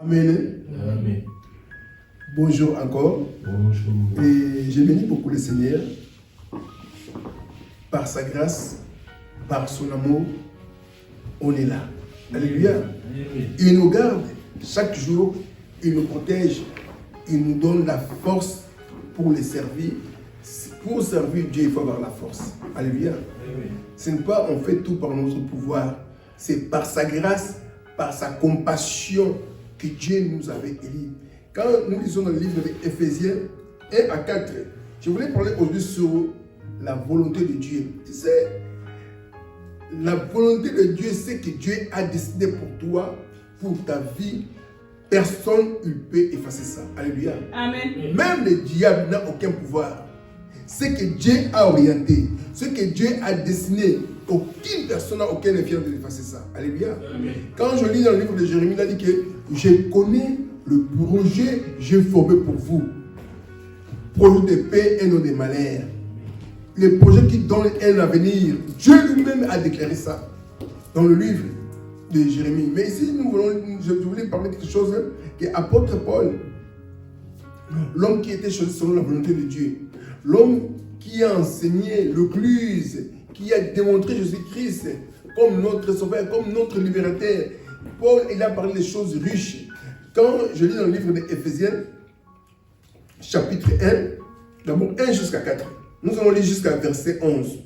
Amen. Amen. Bonjour encore. Bonjour. Et je bénis beaucoup le Seigneur. Par sa grâce, par son amour, on est là. Alléluia. Il nous garde chaque jour, il nous protège, il nous donne la force pour les servir. Pour servir Dieu, il faut avoir la force. Alléluia. Ce n'est pas on fait tout par notre pouvoir, c'est par sa grâce, par sa compassion que Dieu nous avait élus. Quand nous lisons dans le livre d'Éphésiens 1 à 4, je voulais parler aujourd'hui sur la volonté de Dieu. Tu sais, la volonté de Dieu, c'est que Dieu a décidé pour toi, pour ta vie. Personne ne peut effacer ça. Alléluia. Amen. Même le diable n'a aucun pouvoir. Ce que Dieu a orienté, ce que Dieu a dessiné, aucune personne n'a aucun effet de effacer ça. Alléluia. Amen. Quand je lis dans le livre de Jérémie, il a dit que je connais le projet que j'ai formé pour vous. Projet de paix et non de malheur. Le projet qui donne un avenir. Dieu lui-même a déclaré ça dans le livre de Jérémie. Mais ici, je voulais parler de quelque chose que l'apôtre Paul, l'homme qui était choisi selon la volonté de Dieu, l'homme qui a enseigné l'Église, qui a démontré Jésus-Christ comme notre sauveur, comme notre libérateur. Paul, il a parlé des choses riches. Quand je lis dans le livre d'Éphésiens, chapitre 1, d'abord 1 jusqu'à 4, nous allons lire jusqu'à verset 11.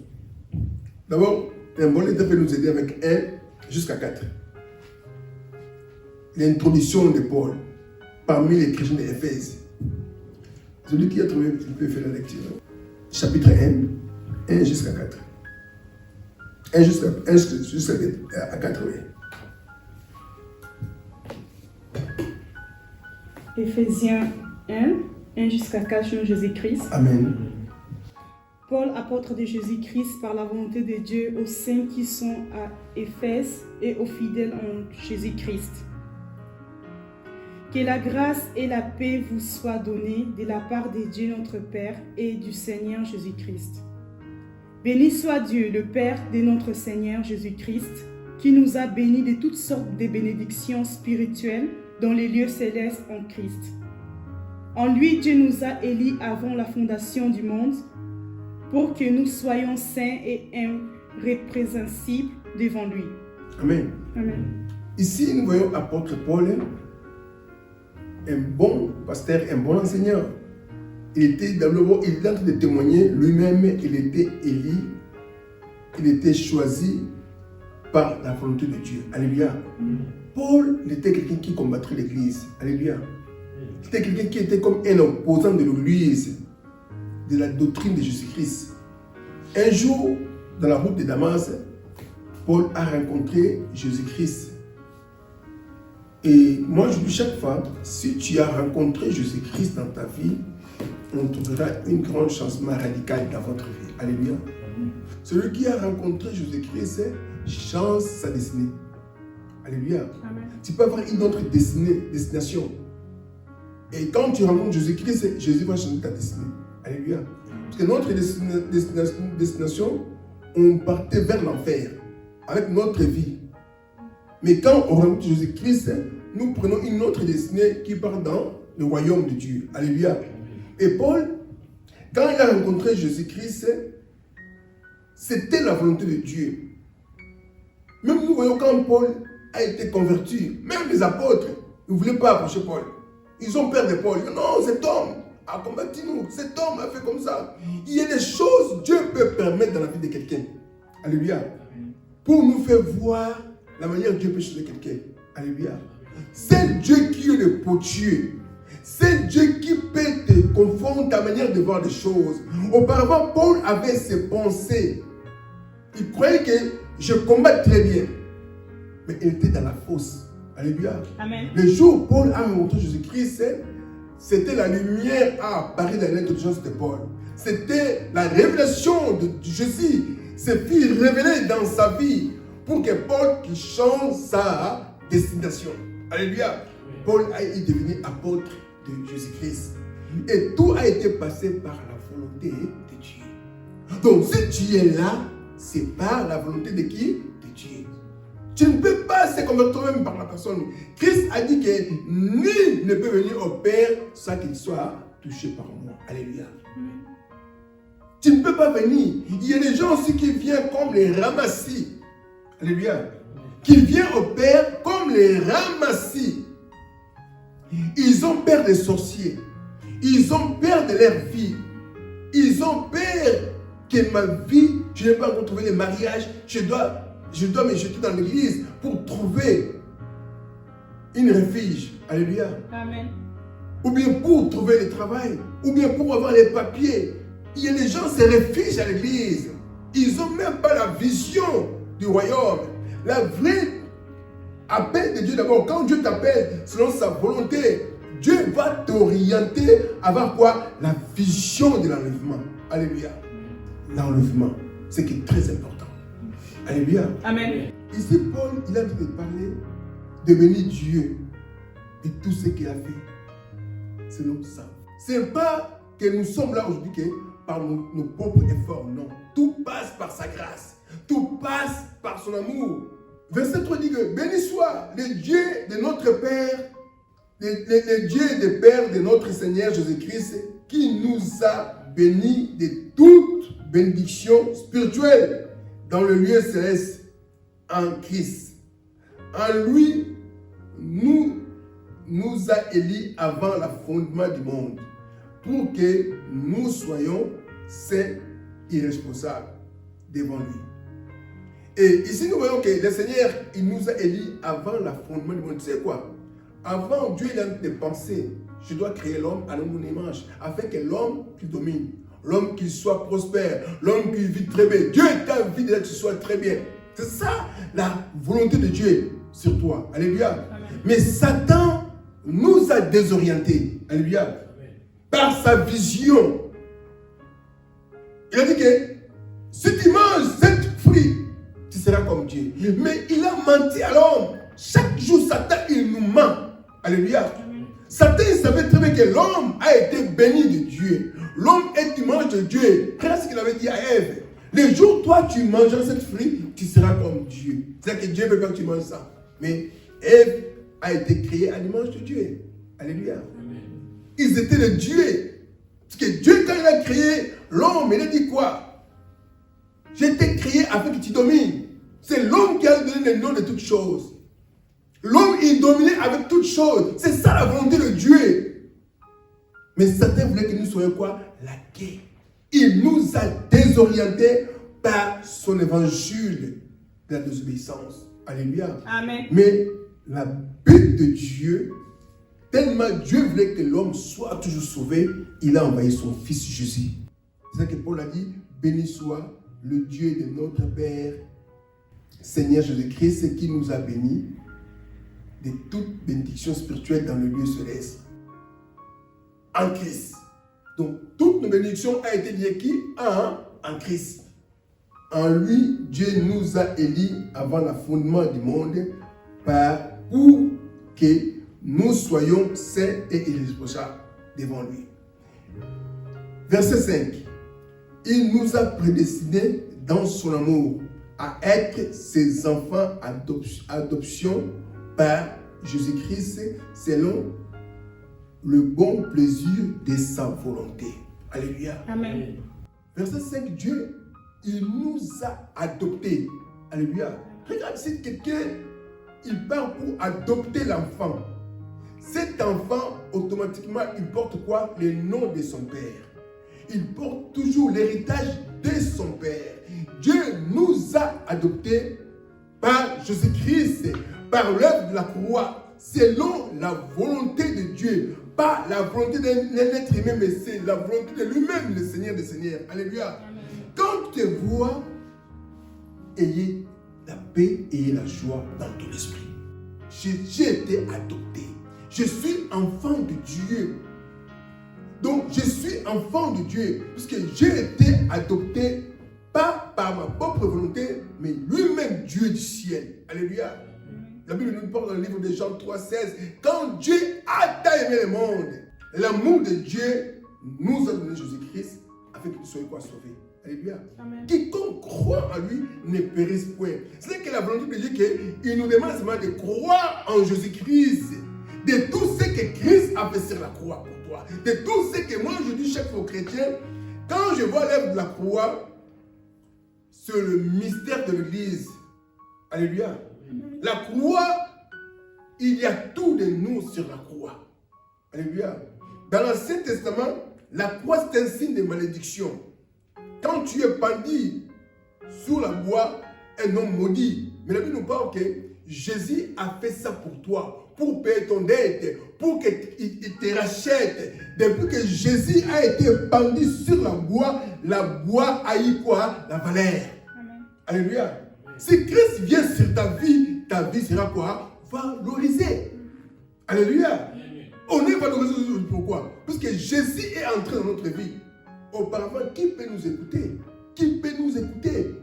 D'abord, un bon lecteur peut nous aider avec 1 jusqu'à 4. L'introduction de Paul parmi les chrétiens d'Éphèse. Celui qui a trouvé, il peut faire la lecture. Chapitre 1, 1 jusqu'à 4. 1 jusqu'à 4, oui. Éphésiens 1 jusqu'à 4, selon Jésus-Christ. Amen. Paul, apôtre de Jésus-Christ, par la volonté de Dieu, aux saints qui sont à Éphèse et aux fidèles en Jésus-Christ. Que la grâce et la paix vous soient données de la part de Dieu notre Père et du Seigneur Jésus-Christ. Béni soit Dieu, le Père de notre Seigneur Jésus-Christ, qui nous a bénis de toutes sortes de bénédictions spirituelles dans les lieux célestes en Christ. En lui, Dieu nous a élus avant la fondation du monde, pour que nous soyons saints et irrépréhensibles devant lui. Amen. Amen. Ici, nous voyons l'apôtre Paul, un bon pasteur, un bon enseignant. Il était d'abord, il est en train de témoigner lui-même, il était élu, il était choisi par la volonté de Dieu. Alléluia. Paul était quelqu'un qui combattrait l'Église. Alléluia. C'était quelqu'un qui était comme un opposant de l'Église, de la doctrine de Jésus-Christ. Un jour, dans la route de Damas, Paul a rencontré Jésus-Christ. Et moi, je dis chaque fois, si tu as rencontré Jésus-Christ dans ta vie, on trouvera un grand changement radical dans votre vie. Alléluia. Celui qui a rencontré Jésus-Christ change sa destinée. Alléluia. Amen. Tu peux avoir une autre destination. Et quand tu rencontres Jésus-Christ, Jésus va changer ta destinée. Alléluia. Parce que notre destination, on partait vers l'enfer avec notre vie. Mais quand on rencontre Jésus-Christ, nous prenons une autre destinée qui part dans le royaume de Dieu. Alléluia. Et Paul, quand il a rencontré Jésus-Christ, c'était la volonté de Dieu. Même nous voyons quand Paul a été converti, même les apôtres ne voulaient pas approcher Paul. Ils ont peur de Paul. Ils disent, non, cet homme a combattu nous. Cet homme a fait comme ça. Il y a des choses que Dieu peut permettre dans la vie de quelqu'un. Alléluia. Pour nous faire voir la manière dont Dieu peut changer quelqu'un. Alléluia. C'est Dieu qui est le potier. C'est Dieu qui peut te confondre ta manière de voir les choses. Auparavant, Paul avait ses pensées. Il croyait que je combats très bien. Mais il était dans la fosse. Alléluia. Amen. Le jour où Paul a rencontré Jésus-Christ, c'était la lumière à apparaître dans l'intelligence de Paul. C'était la révélation de Jésus. Se fit révéler dans sa vie pour que Paul qui change sa destination. Alléluia. Paul est devenu apôtre de Jésus-Christ. Et tout a été passé par la volonté de Dieu. Donc si tu es là, c'est par la volonté de qui? De Dieu. Tu ne peux pas se convertir toi-même par la personne. Christ a dit que nul ne peut venir au Père sans qu'il soit touché par moi. Alléluia. Tu ne peux pas venir. Il y a des gens aussi qui viennent comme les ramassis. Alléluia. Qui viennent au Père comme les ramassis. Ils ont peur des sorciers. Ils ont peur de leur vie. Ils ont peur que ma vie, je n'ai pas encore trouvé le mariage. Je dois me jeter dans l'église pour trouver une refuge. Alléluia. Amen. Ou bien pour trouver le travail. Ou bien pour avoir les papiers. Il y a des gens qui se réfugient à l'église. Ils n'ont même pas la vision du royaume. La vraie appel de Dieu d'abord. Quand Dieu t'appelle selon sa volonté, Dieu va t'orienter avoir quoi? La vision de l'enlèvement. Alléluia. L'enlèvement, c'est qui est très important. Alléluia. Amen. Ici, Paul, il a dit de parler de bénir Dieu et tout ce qu'il a fait. C'est donc ça. Ce n'est pas que nous sommes là aujourd'hui par nos propres efforts. Non. Tout passe par sa grâce. Tout passe par son amour. Verset 3 dit que béni soit le Dieu de notre Père, le Dieu et le Père de notre Seigneur Jésus-Christ, qui nous a bénis de toute bénédiction spirituelle dans le lieu céleste en Christ. En lui, nous a élus avant le fondement du monde, pour que nous soyons saints et responsables devant lui. Et ici, nous voyons que le Seigneur, il nous a élus avant le fondement du monde. Tu sais quoi? Avant, Dieu il a des pensées. Je dois créer l'homme à mon image, afin que l'homme qui domine, l'homme qui soit prospère, l'homme qui vit très bien. Dieu t'a envie que tu sois très bien. C'est ça la volonté de Dieu sur toi. Alléluia. Amen. Mais Satan nous a désorientés. Alléluia. Amen. Par sa vision. Il a dit que si tu manges cette fruit, tu seras comme Dieu. Mais il a menti à l'homme. Chaque jour, Satan, il nous ment. Alléluia. Amen. Satan, il savait très bien que l'homme a été béni de Dieu. L'homme est image de Dieu. Regarde ce qu'il avait dit à Ève. Le jour où toi, tu mangeras cette fruit, tu seras comme Dieu. C'est-à-dire que Dieu veut pas que tu manges ça. Mais Ève a été créée à l'image de Dieu. Alléluia. Amen. Ils étaient les dieux. Parce que Dieu, quand il a créé l'homme, il a dit quoi? J'ai été créé afin que tu domines. C'est l'homme qui a donné le nom de toutes choses. L'homme, il dominait avec toutes choses. C'est ça la volonté de Dieu. Mais Satan voulait que nous soyons quoi? La guerre. Il nous a désorientés par son évangile de la désobéissance. Alléluia. Amen. Mais la but de Dieu, tellement Dieu voulait que l'homme soit toujours sauvé, il a envoyé son fils Jésus. C'est ça que Paul a dit, béni soit le Dieu de notre Père, Seigneur Jésus-Christ, qui nous a bénis de toute bénédiction spirituelle dans le lieu céleste. En Christ. Donc, toute nos bénédictions a été liée qui? En Christ. En lui, Dieu nous a élus avant le fondement du monde pour que nous soyons saints et irresponsables devant lui. Verset 5. Il nous a prédestinés dans son amour à être ses enfants adoption par Jésus-Christ selon le bon plaisir de sa volonté. Alléluia. Amen. Verset 5, Dieu, il nous a adoptés. Alléluia. Regarde si quelqu'un, il part pour adopter l'enfant. Cet enfant, automatiquement, il porte quoi? Le nom de son père. Il porte toujours l'héritage de son père. Dieu nous a adoptés par Jésus-Christ, par l'œuvre de la croix, selon la volonté de Dieu. Pas la volonté d'un être humain, mais c'est la volonté de lui-même, le Seigneur des Seigneurs. Alléluia. Amen. Quand tu vois, ayez la paix, ayez la joie dans ton esprit. J'ai été adopté. Je suis enfant de Dieu. Donc, je suis enfant de Dieu, puisque j'ai été adopté, pas par ma propre volonté, mais lui-même, Dieu du ciel. Alléluia. La Bible nous parle dans le livre de Jean 3,16. Quand Dieu a tant aimé le monde, l'amour de Dieu nous a donné Jésus-Christ afin que nous soyons quoi sauvés. Alléluia. Amen. Quiconque croit en lui ne périsse point. C'est que la volonté de Dieu qu'il nous demande seulement de croire en Jésus-Christ, de tout ce que Christ a fait sur la croix pour toi, de tout ce que moi je dis chaque fois aux chrétiens, quand je vois l'œuvre de la croix, c'est le mystère de l'Église. Alléluia. La croix, il y a tout de nous sur la croix. Alléluia. Dans l'Ancien Testament, la croix c'est un signe de malédiction. Quand tu es pendu sur la bois, un homme maudit. Mais la Bible nous parle que Jésus a fait ça pour toi, pour payer ton dette, pour qu'il te rachète. Depuis que Jésus a été pendu sur la bois a eu quoi? La valeur. Amen. Alléluia. Si Christ vient sur ta vie sera quoi? Valorisée. Alléluia. On est valorisé. Pourquoi? Parce que Jésus est entré dans notre vie. Auparavant, qui peut nous écouter? Qui peut nous écouter?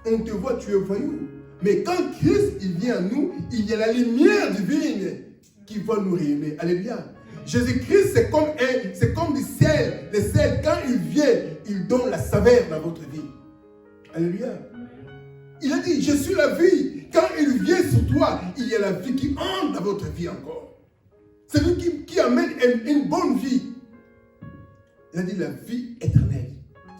On te voit, tu es voyou. Mais quand Christ il vient à nous, il y a la lumière divine qui va nous rayonner. Alléluia. Jésus-Christ, c'est comme du sel. Le sel, quand il vient, il donne la saveur dans votre vie. Alléluia. Il a dit, je suis la vie. Quand il vient sur toi, il y a la vie qui entre dans votre vie encore. C'est lui qui amène une bonne vie. Il a dit la vie éternelle.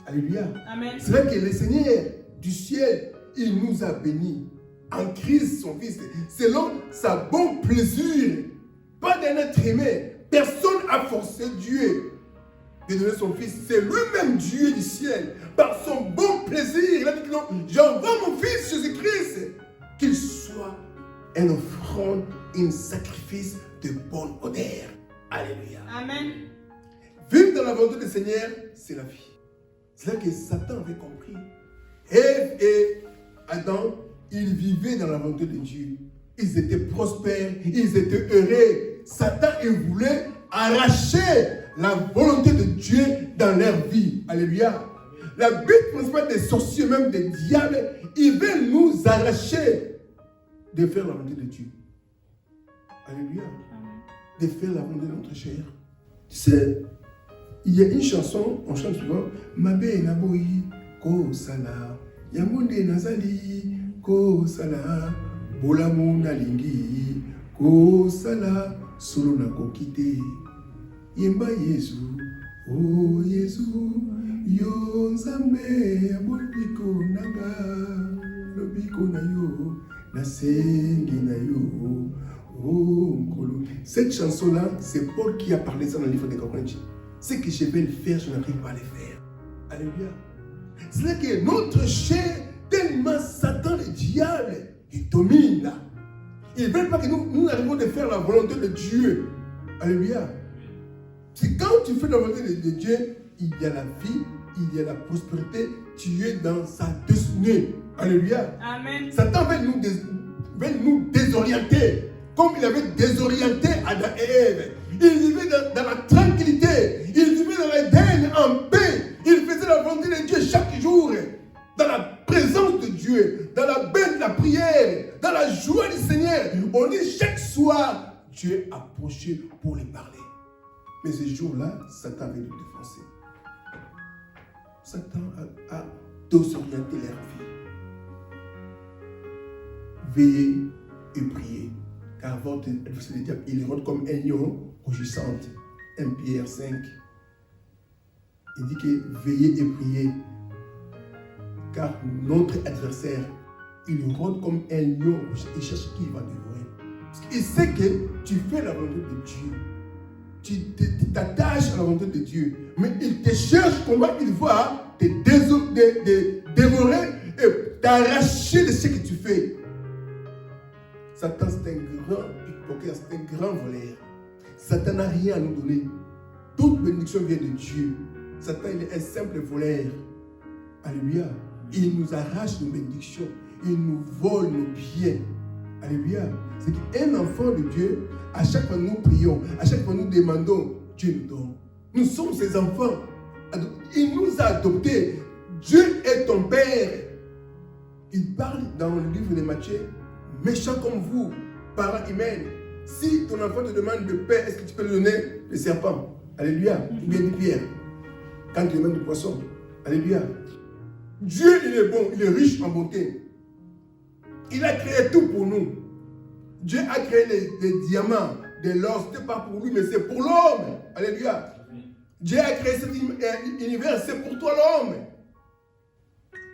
Alléluia. Amen. C'est là que le Seigneur du ciel, il nous a bénis en Christ, son Fils, selon sa bonne plaisir. Pas d'un être humain. Personne n'a forcé Dieu de donner son Fils. C'est lui-même Dieu du ciel. Par son bon plaisir, il a dit non, j'envoie mon Fils Jésus-Christ, qu'il soit une offrande, un sacrifice de bonne odeur. Alléluia. Amen. Vivre dans la volonté du Seigneur, c'est la vie. C'est là que Satan avait compris. Ève et Adam, ils vivaient dans la volonté de Dieu. Ils étaient prospères, ils étaient heureux. Satan, il voulait arracher la volonté de Dieu dans leur vie. Alléluia. La but principale des sorciers, même des diables, ils veulent nous arracher de faire la volonté de Dieu. Alléluia. De faire la volonté de notre chair. Tu sais, il y a une chanson, on chante souvent, Mabe Naboyi, Ko Sala, Yamunde Nazali, Ko Sala, Bolamu Nalingi, Ko Sala, Solo Nakokite, Yemba Yesu, Oh Yesu, Yo Nzambe, Abolbiko Naga, Lobiko na yo, Nasengi na yo, Oh Nkolo. Cette chanson-là, c'est Paul qui a parlé ça dans le livre des Corinthiens. Ce que je vais le faire, je n'arrive pas à le faire. Alléluia. C'est là que notre chair, tellement Satan, le diable, il domine là. Il ne veut pas que nous arrivions à faire la volonté de Dieu. Alléluia. C'est quand tu fais la volonté de Dieu, il y a la vie, il y a la prospérité, tu es dans sa destinée. Alléluia. Amen. Satan veut nous désorienter. Comme il avait désorienté Adam et Ève. Il vivait dans la tranquillité. Il vivait dans l'Éden en paix. Il faisait la volonté de Dieu chaque jour. Dans la présence de Dieu. Dans la baie de la prière. Dans la joie du Seigneur. On dit chaque soir, Dieu approchait pour lui parler. Mais ce jour-là, Satan avait le défoncé. Satan a désorienté leur vie. Veillez et priez. Car votre adversaire le diable, il rentre comme un lion rougissante. 1 Pierre 5. Il dit que veillez et priez. Car notre adversaire, il rentre comme un lion. Il cherche qui il va dévorer. Parce qu'il sait que tu fais la volonté de Dieu. Tu t'attaches à la volonté de Dieu. Mais il te cherche comment il va te dévorer et t'arracher de ce que tu fais. Satan, c'est un grand pickpocket, c'est un grand voleur. Satan n'a rien à nous donner. Toute bénédiction vient de Dieu. Satan, il est un simple voleur. Alléluia. Il nous arrache nos bénédictions. Il nous vole nos biens. Alléluia. C'est qu'un enfant de Dieu, à chaque fois que nous prions, à chaque fois que nous demandons, Dieu nous donne. Nous sommes ses enfants. Il nous a adoptés. Dieu est ton Père. Il parle dans le livre de Matthieu. Méchant comme vous, parents humains, si ton enfant te demande de paix, est-ce que tu peux lui donner le serpent? Alléluia. Ou bien une pierre. Quand tu demandes du poisson. Alléluia. Dieu, il est bon, il est riche en bonté. Il a créé tout pour nous. Dieu a créé les diamants, de l'or, ce n'était pas pour lui, mais c'est pour l'homme. Alléluia. Dieu a créé cet univers, c'est pour toi l'homme.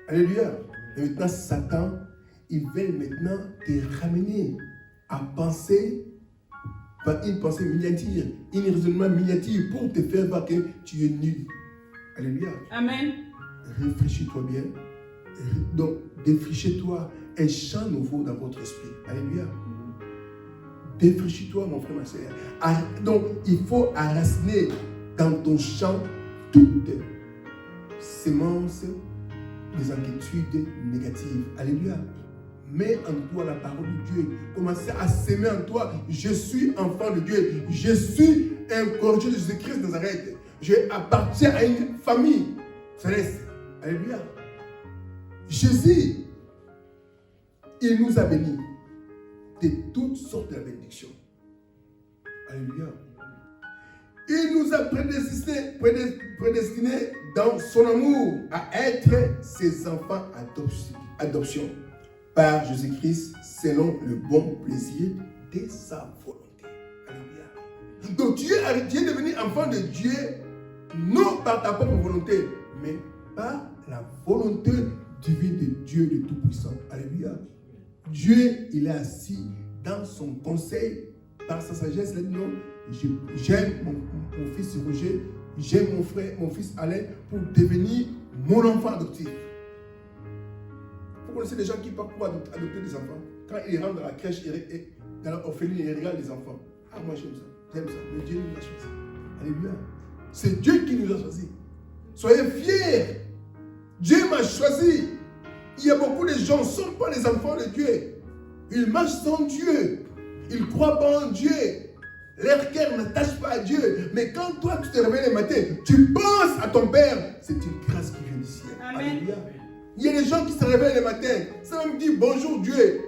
Alléluia. Et maintenant, Satan, il veut maintenant te ramener à penser par une pensée miniature, un raisonnement miniature pour te faire voir que tu es nul. Alléluia. Amen. Réfléchis-toi bien. Donc, défrichez-toi un champ nouveau dans votre esprit. Alléluia. Défrichez-toi, mon frère, ma soeur. Donc, il faut enraciner dans ton champ toutes semences des inquiétudes négatives. Alléluia. Mets en toi la parole de Dieu. Commencez à s'aimer en toi. Je suis enfant de Dieu. Je suis un cordier de Jésus-Christ de Nazareth. Je appartiens à une famille céleste. Alléluia. Jésus, il nous a bénis de toutes sortes de bénédictions. Alléluia. Il nous a prédestinés dans son amour à être ses enfants adoption par Jésus-Christ selon le bon plaisir de sa volonté. Alléluia. Donc tu es devenu enfant de Dieu non par ta propre volonté, mais par la volonté divine de Dieu le Tout-Puissant. Alléluia. Dieu, il est assis dans son conseil, par sa sagesse. Il a dit non, j'aime mon fils Roger, j'aime mon fils Alain pour devenir mon enfant adoptif. Vous connaissez des gens qui partent pour adopter des enfants. Quand ils rentrent dans la crèche, dans l'orphelinat, ils regardent les enfants. Ah, moi j'aime ça. Mais Dieu nous a choisi. Alléluia. C'est Dieu qui nous a choisis. Soyez fiers. Dieu m'a choisi. Il y a beaucoup de gens qui ne sont pas les enfants de Dieu. Ils marchent sans Dieu. Ils ne croient pas en Dieu. Leur cœur n'attache pas à Dieu. Mais quand toi, tu te réveilles le matin, tu penses à ton Père, c'est une grâce qui vient du ciel. Amen. Alléluia. Il y a des gens qui se réveillent le matin, ça me dit bonjour Dieu.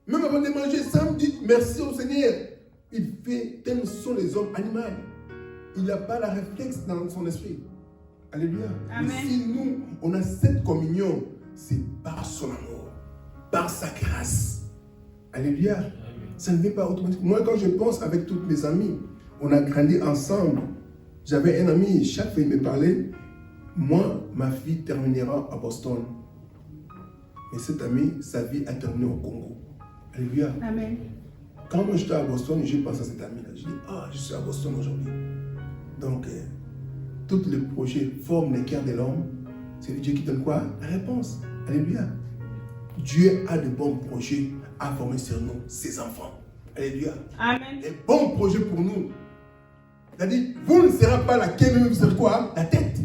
Même avant de manger, ça me dit merci au Seigneur. Il fait, tels sont les hommes animaux. Il n'a pas la réflexe dans son esprit. Alléluia. Amen. Mais si nous, on a cette communion, c'est par son amour, par sa grâce. Alléluia. Amen. Ça ne vient pas automatiquement. Moi, quand je pense avec toutes mes amies, on a grandi ensemble. J'avais un ami, chaque fois il me parlait, moi, ma fille terminera à Boston. Mais cet ami, sa vie a terminé au Congo. Alléluia. Amen. Quand moi j'étais à Boston, je pense à cet ami-là. Je dis, je suis à Boston aujourd'hui. Donc, tous les projets forment les cœurs de l'homme. C'est Dieu qui donne quoi? La réponse. Alléluia. Dieu a de bons projets à former sur nous, ses enfants. Alléluia. Amen. Des bons projets pour nous. C'est-à-dire, vous ne serez pas la queue, mais vous serez quoi? La tête.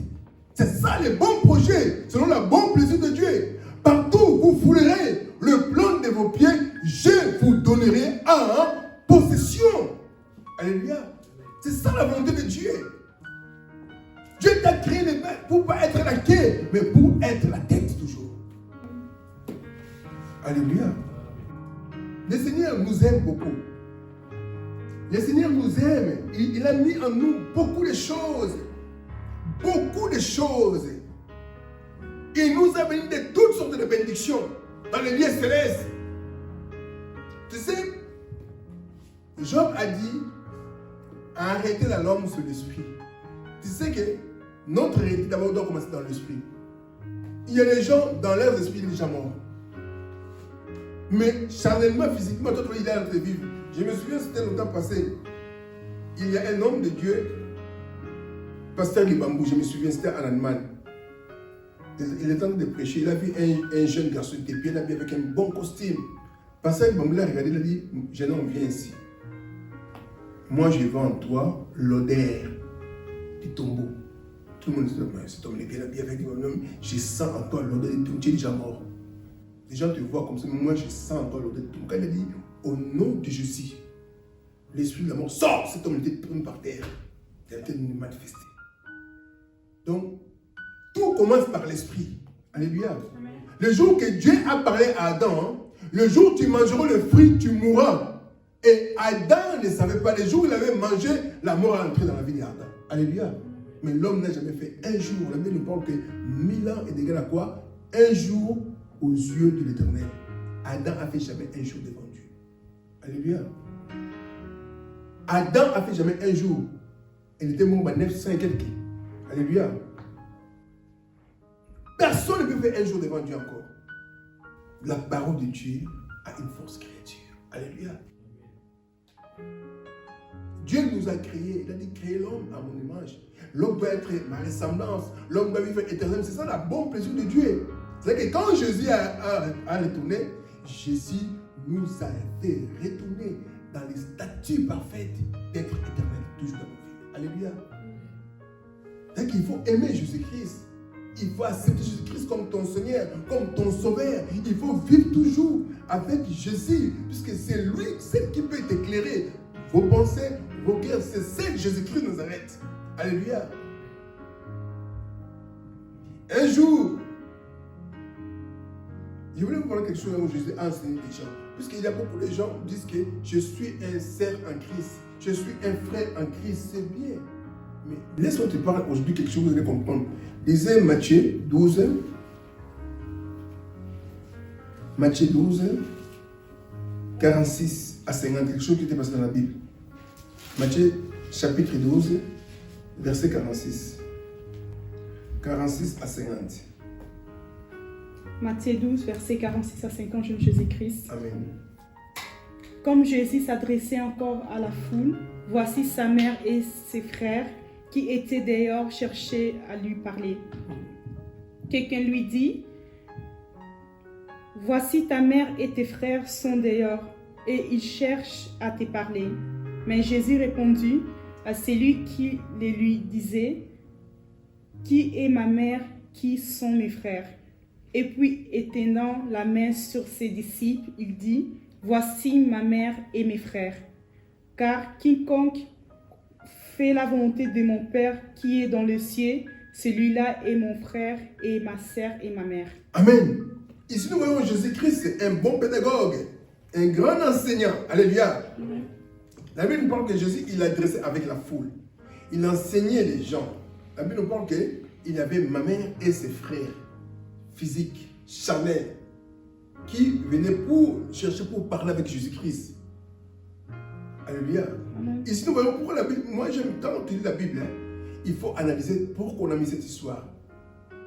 C'est ça les bons projets, selon le bon plaisir de Dieu. Partout où vous foulerez le plan de vos pieds, je vous donnerai en possession. Alléluia. C'est ça la volonté de Dieu. Dieu t'a créé pour ne pas être la queue, mais pour être la tête toujours. Alléluia. Le Seigneur nous aime beaucoup. Le Seigneur nous aime. Il a mis en nous beaucoup de choses. Beaucoup de choses. Il nous a bénis de toutes sortes de bénédictions dans les lieux célestes. Tu sais, Job a dit arrêtez la langue sur l'esprit. Tu sais que notre réalité d'abord doit commencer dans l'esprit. Il y a des gens dans leur esprit déjà morts. Mais charnellement, physiquement, toi, il est en train de vivre. Je me souviens, c'était longtemps passé. Il y a un homme de Dieu, pasteur Libambou, je me souviens, c'était en Allemagne. Il était en train de prêcher. Il a vu un jeune garçon qui était bien habillé avec un bon costume. Pasteur Libambou l'a regardé, il a dit, jeune homme, viens ici. Moi, je vois en toi l'odeur du tombeau. Tout le monde dit, cet homme est bien habillé avec lui. Je sens en toi l'odeur du tombeau. Tu es déjà mort. Les gens te voient comme ça, mais moi je sens encore l'odeur de tout. Quand il a dit, au nom de Jésus, l'esprit de la mort sort, cet homme était tombé par terre. Il a été manifesté. Donc, tout commence par l'esprit. Alléluia. Amen. Le jour que Dieu a parlé à Adam, le jour où tu mangeras le fruit, tu mourras. Et Adam ne savait pas, le jour où il avait mangé, la mort est entrée dans la vie d'Adam. Alléluia. Mais l'homme n'a jamais fait un jour. La Bible nous parle que 1000 ans est égal à quoi? Un jour aux yeux de l'Éternel. Adam a fait jamais un jour devant Dieu. Alléluia. Adam a fait jamais un jour. Il était mort à 900 et quelques. Alléluia. Personne ne peut faire un jour devant Dieu encore. La parole de Dieu a une force créature. Alléluia. Dieu nous a créés. Il a dit créer l'homme à mon image. L'homme doit être ma ressemblance. L'homme doit vivre éternellement. C'est ça la bonne plaisir de Dieu. C'est-à-dire que quand Jésus a retourné, Jésus nous a fait retourner dans les statuts parfaits d'être éternel toujours dans nos vies. Alléluia. C'est-à-dire qu'il faut aimer Jésus-Christ. Il faut accepter Jésus-Christ comme ton Seigneur, comme ton Sauveur. Il faut vivre toujours avec Jésus, puisque c'est lui, c'est qui peut t'éclairer. Vos pensées, vos cœurs, c'est celle Jésus-Christ nous arrête. Alléluia. Un jour, je voulais vous parler quelque chose où Jésus a enseigné les gens. Puisqu'il y a beaucoup de gens qui disent que je suis un sœur en Christ, je suis un frère en Christ, c'est bien. Mais laisse-moi te parler aujourd'hui quelque chose que vous allez comprendre. Lisez Matthieu 12. Matthieu 12, 46 à 50, quelque chose qui était passé dans la Bible. Matthieu chapitre 12, verset 46. 46 à 50. Matthieu 12, verset 46 à 50, Jésus-Christ. Amen. Comme Jésus s'adressait encore à la foule, voici sa mère et ses frères qui étaient dehors cherchaient à lui parler. Quelqu'un lui dit, « Voici ta mère et tes frères sont dehors, et ils cherchent à te parler. » Mais Jésus répondit à celui qui les lui disait, « Qui est ma mère, qui sont mes frères ?» Et puis, étendant la main sur ses disciples, il dit, « Voici ma mère et mes frères. Car quiconque fait la volonté de mon Père qui est dans le ciel, celui-là est mon frère et ma sœur et ma mère. » Amen. Ici, nous voyons Jésus-Christ, c'est un bon pédagogue, un grand enseignant. Alléluia. Amen. La Bible nous parle que Jésus, il adressait avec la foule. Il enseignait les gens. La Bible nous parle qu'il y avait ma mère et ses frères, physiques, charnels, qui venaient pour chercher pour parler avec Jésus-Christ. Alléluia. Amen. Ici, nous voyons pourquoi la Bible. Moi, j'aime quand tu lis la Bible, il faut analyser pourquoi on a mis cette histoire.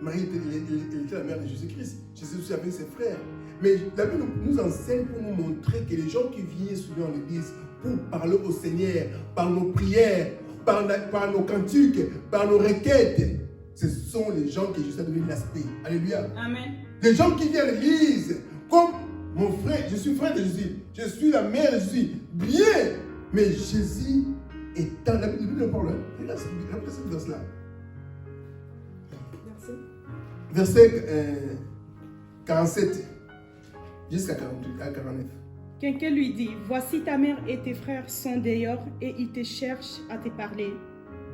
Marie était la mère de Jésus-Christ. Jésus aussi avait ses frères. Mais la Bible nous enseigne pour nous montrer que les gens qui viennent souvent à l'église pour parler au Seigneur, par nos prières, par nos cantiques, par nos requêtes, ce sont les gens que Jésus a donné l'aspect. Alléluia. Amen. Les gens qui viennent à l'église, comme mon frère, je suis frère de Jésus, je suis la mère de Jésus, bien, mais Jésus étant, la Bible nous parle, regarde cette verse-là. Verset 47 jusqu'à 49. Quelqu'un lui dit, « Voici ta mère et tes frères sont dehors et ils te cherchent à te parler. »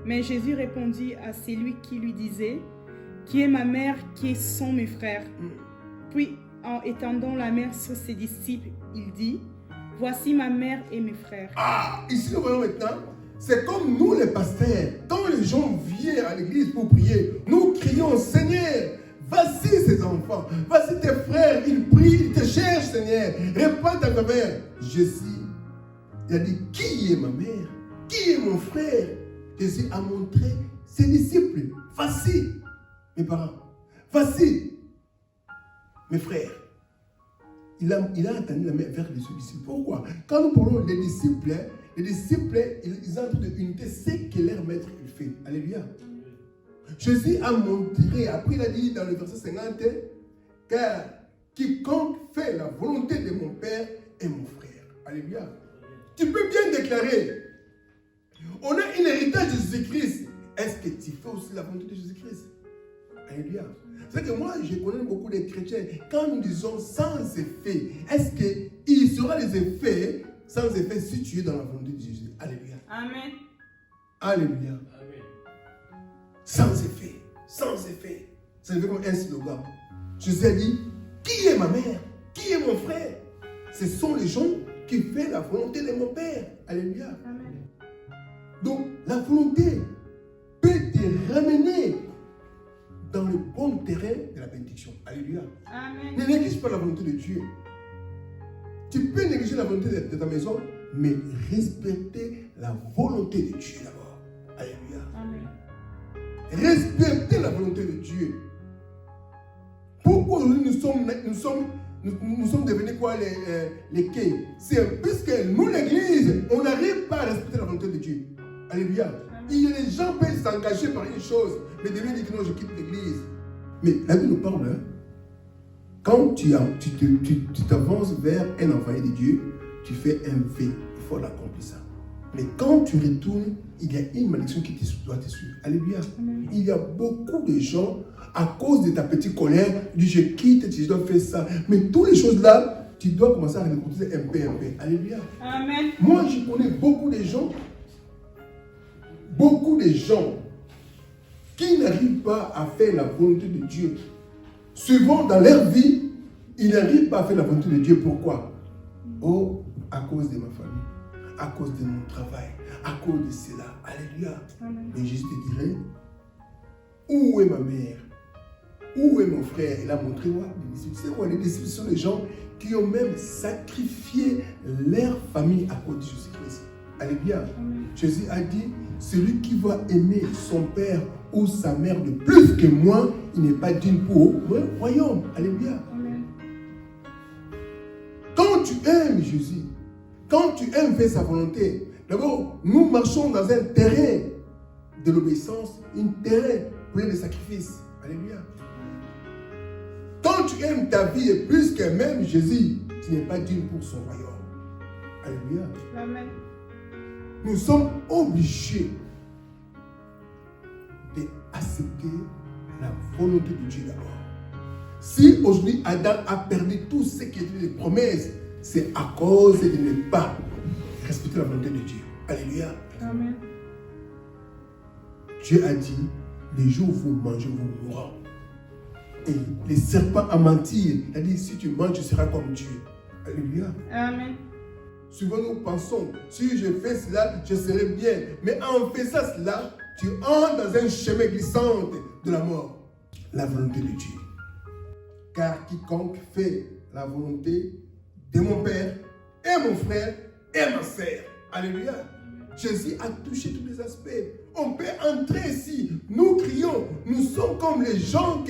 Mais Jésus répondit à celui qui lui disait, « Qui est ma mère, qui sont mes frères ?» Puis, en étendant la main sur ses disciples, il dit, « Voici ma mère et mes frères. » Ah, ici nous voyons maintenant, c'est comme nous les pasteurs, quand les gens viennent à l'église pour prier, nous crions, « Seigneur, voici ces enfants, voici tes frères, ils prient, ils te cherchent, Seigneur, répands ta faveur. » Jésus, il a dit, qui est ma mère? Qui est mon frère? Jésus a montré ses disciples. Voici mes parents, voici mes frères. Il a attendu la main vers les disciples. Pourquoi? Quand nous parlons des disciples, ils entrent de unité, c'est que leur maître il fait. Alléluia. Jésus a montré, après il a dit dans le verset 50, car quiconque fait la volonté de mon Père est mon frère. Alléluia. Tu peux bien déclarer, on a un héritage de Jésus-Christ. Est-ce que tu fais aussi la volonté de Jésus-Christ? Alléluia. C'est que moi, je connais beaucoup de chrétiens, quand nous disons sans effet, est-ce qu'il sera les effets sans effet si tu es dans la volonté de Jésus? Alléluia. Amen. Alléluia. Amen. Sans effet. Sans effet. Ça devient comme un slogan. Jésus a dit, qui est ma mère? Qui est mon frère? Ce sont les gens qui font la volonté de mon Père. Alléluia. Amen. Donc, la volonté peut te ramener dans le bon terrain de la bénédiction. Alléluia. Amen. Ne néglige pas la volonté de Dieu. Tu peux négliger la volonté de ta maison, mais respecter la volonté de Dieu d'abord. Alléluia. Amen. Respecter la volonté de Dieu. Pourquoi aujourd'hui nous sommes devenus quoi les quais? C'est puisque nous, l'église, on n'arrive pas à respecter la volonté de Dieu. Alléluia. Il y a des gens qui peuvent s'engager par une chose, mais demain dire que non, je quitte l'église. Mais la Bible nous parle, hein? Quand tu t'avances vers un envoyé de Dieu, tu fais un vœu. Il faut l'accomplir ça. Mais quand tu retournes, il y a une malédiction qui doit te suivre. Alléluia. Amen. Il y a beaucoup de gens, à cause de ta petite colère, du je quitte, tu dois faire ça. Mais toutes les choses là, tu dois commencer à récolter un peu. Alléluia. Amen. Moi, je connais beaucoup de gens qui n'arrivent pas à faire la volonté de Dieu. Souvent, dans leur vie, ils n'arrivent pas à faire la volonté de Dieu. Pourquoi? Oh, à cause de ma famille, à cause de mon travail, à cause de cela. Alléluia. Amen. Mais je te dirais, où est ma mère? Où est mon frère? Il a montré moi. Les disciples sont des gens qui ont même sacrifié leur famille à cause de Jésus-Christ. Alléluia. Amen. Jésus a dit, celui qui va aimer son père ou sa mère de plus que moi, il n'est pas digne pour le royaume. Alléluia. Amen. Quand tu aimes Jésus, quand tu aimes faire sa volonté, d'abord, nous marchons dans un terrain de l'obéissance, un terrain plein de sacrifices. Alléluia. Quand tu aimes ta vie et plus que même Jésus, tu n'es pas digne pour son royaume. Alléluia. Amen. Nous sommes obligés d'accepter la volonté de Dieu d'abord. Si aujourd'hui Adam a perdu tout ce qui était des promesses, c'est à cause de ne pas respecter la volonté de Dieu. Alléluia. Amen. Dieu a dit, les jours où vous mangez, vous mourrez. Et les serpents a menti. Il a dit, si tu manges, tu seras comme Dieu. Alléluia. Amen. Souvent nous pensons, si je fais cela, je serai bien. Mais en faisant cela, tu entres dans un chemin glissant de la mort. La volonté de Dieu. Car quiconque fait la volonté de mon Père et mon frère et ma sœur. Alléluia. Jésus a touché tous les aspects. On peut entrer ici. Nous crions. Nous sommes comme les gens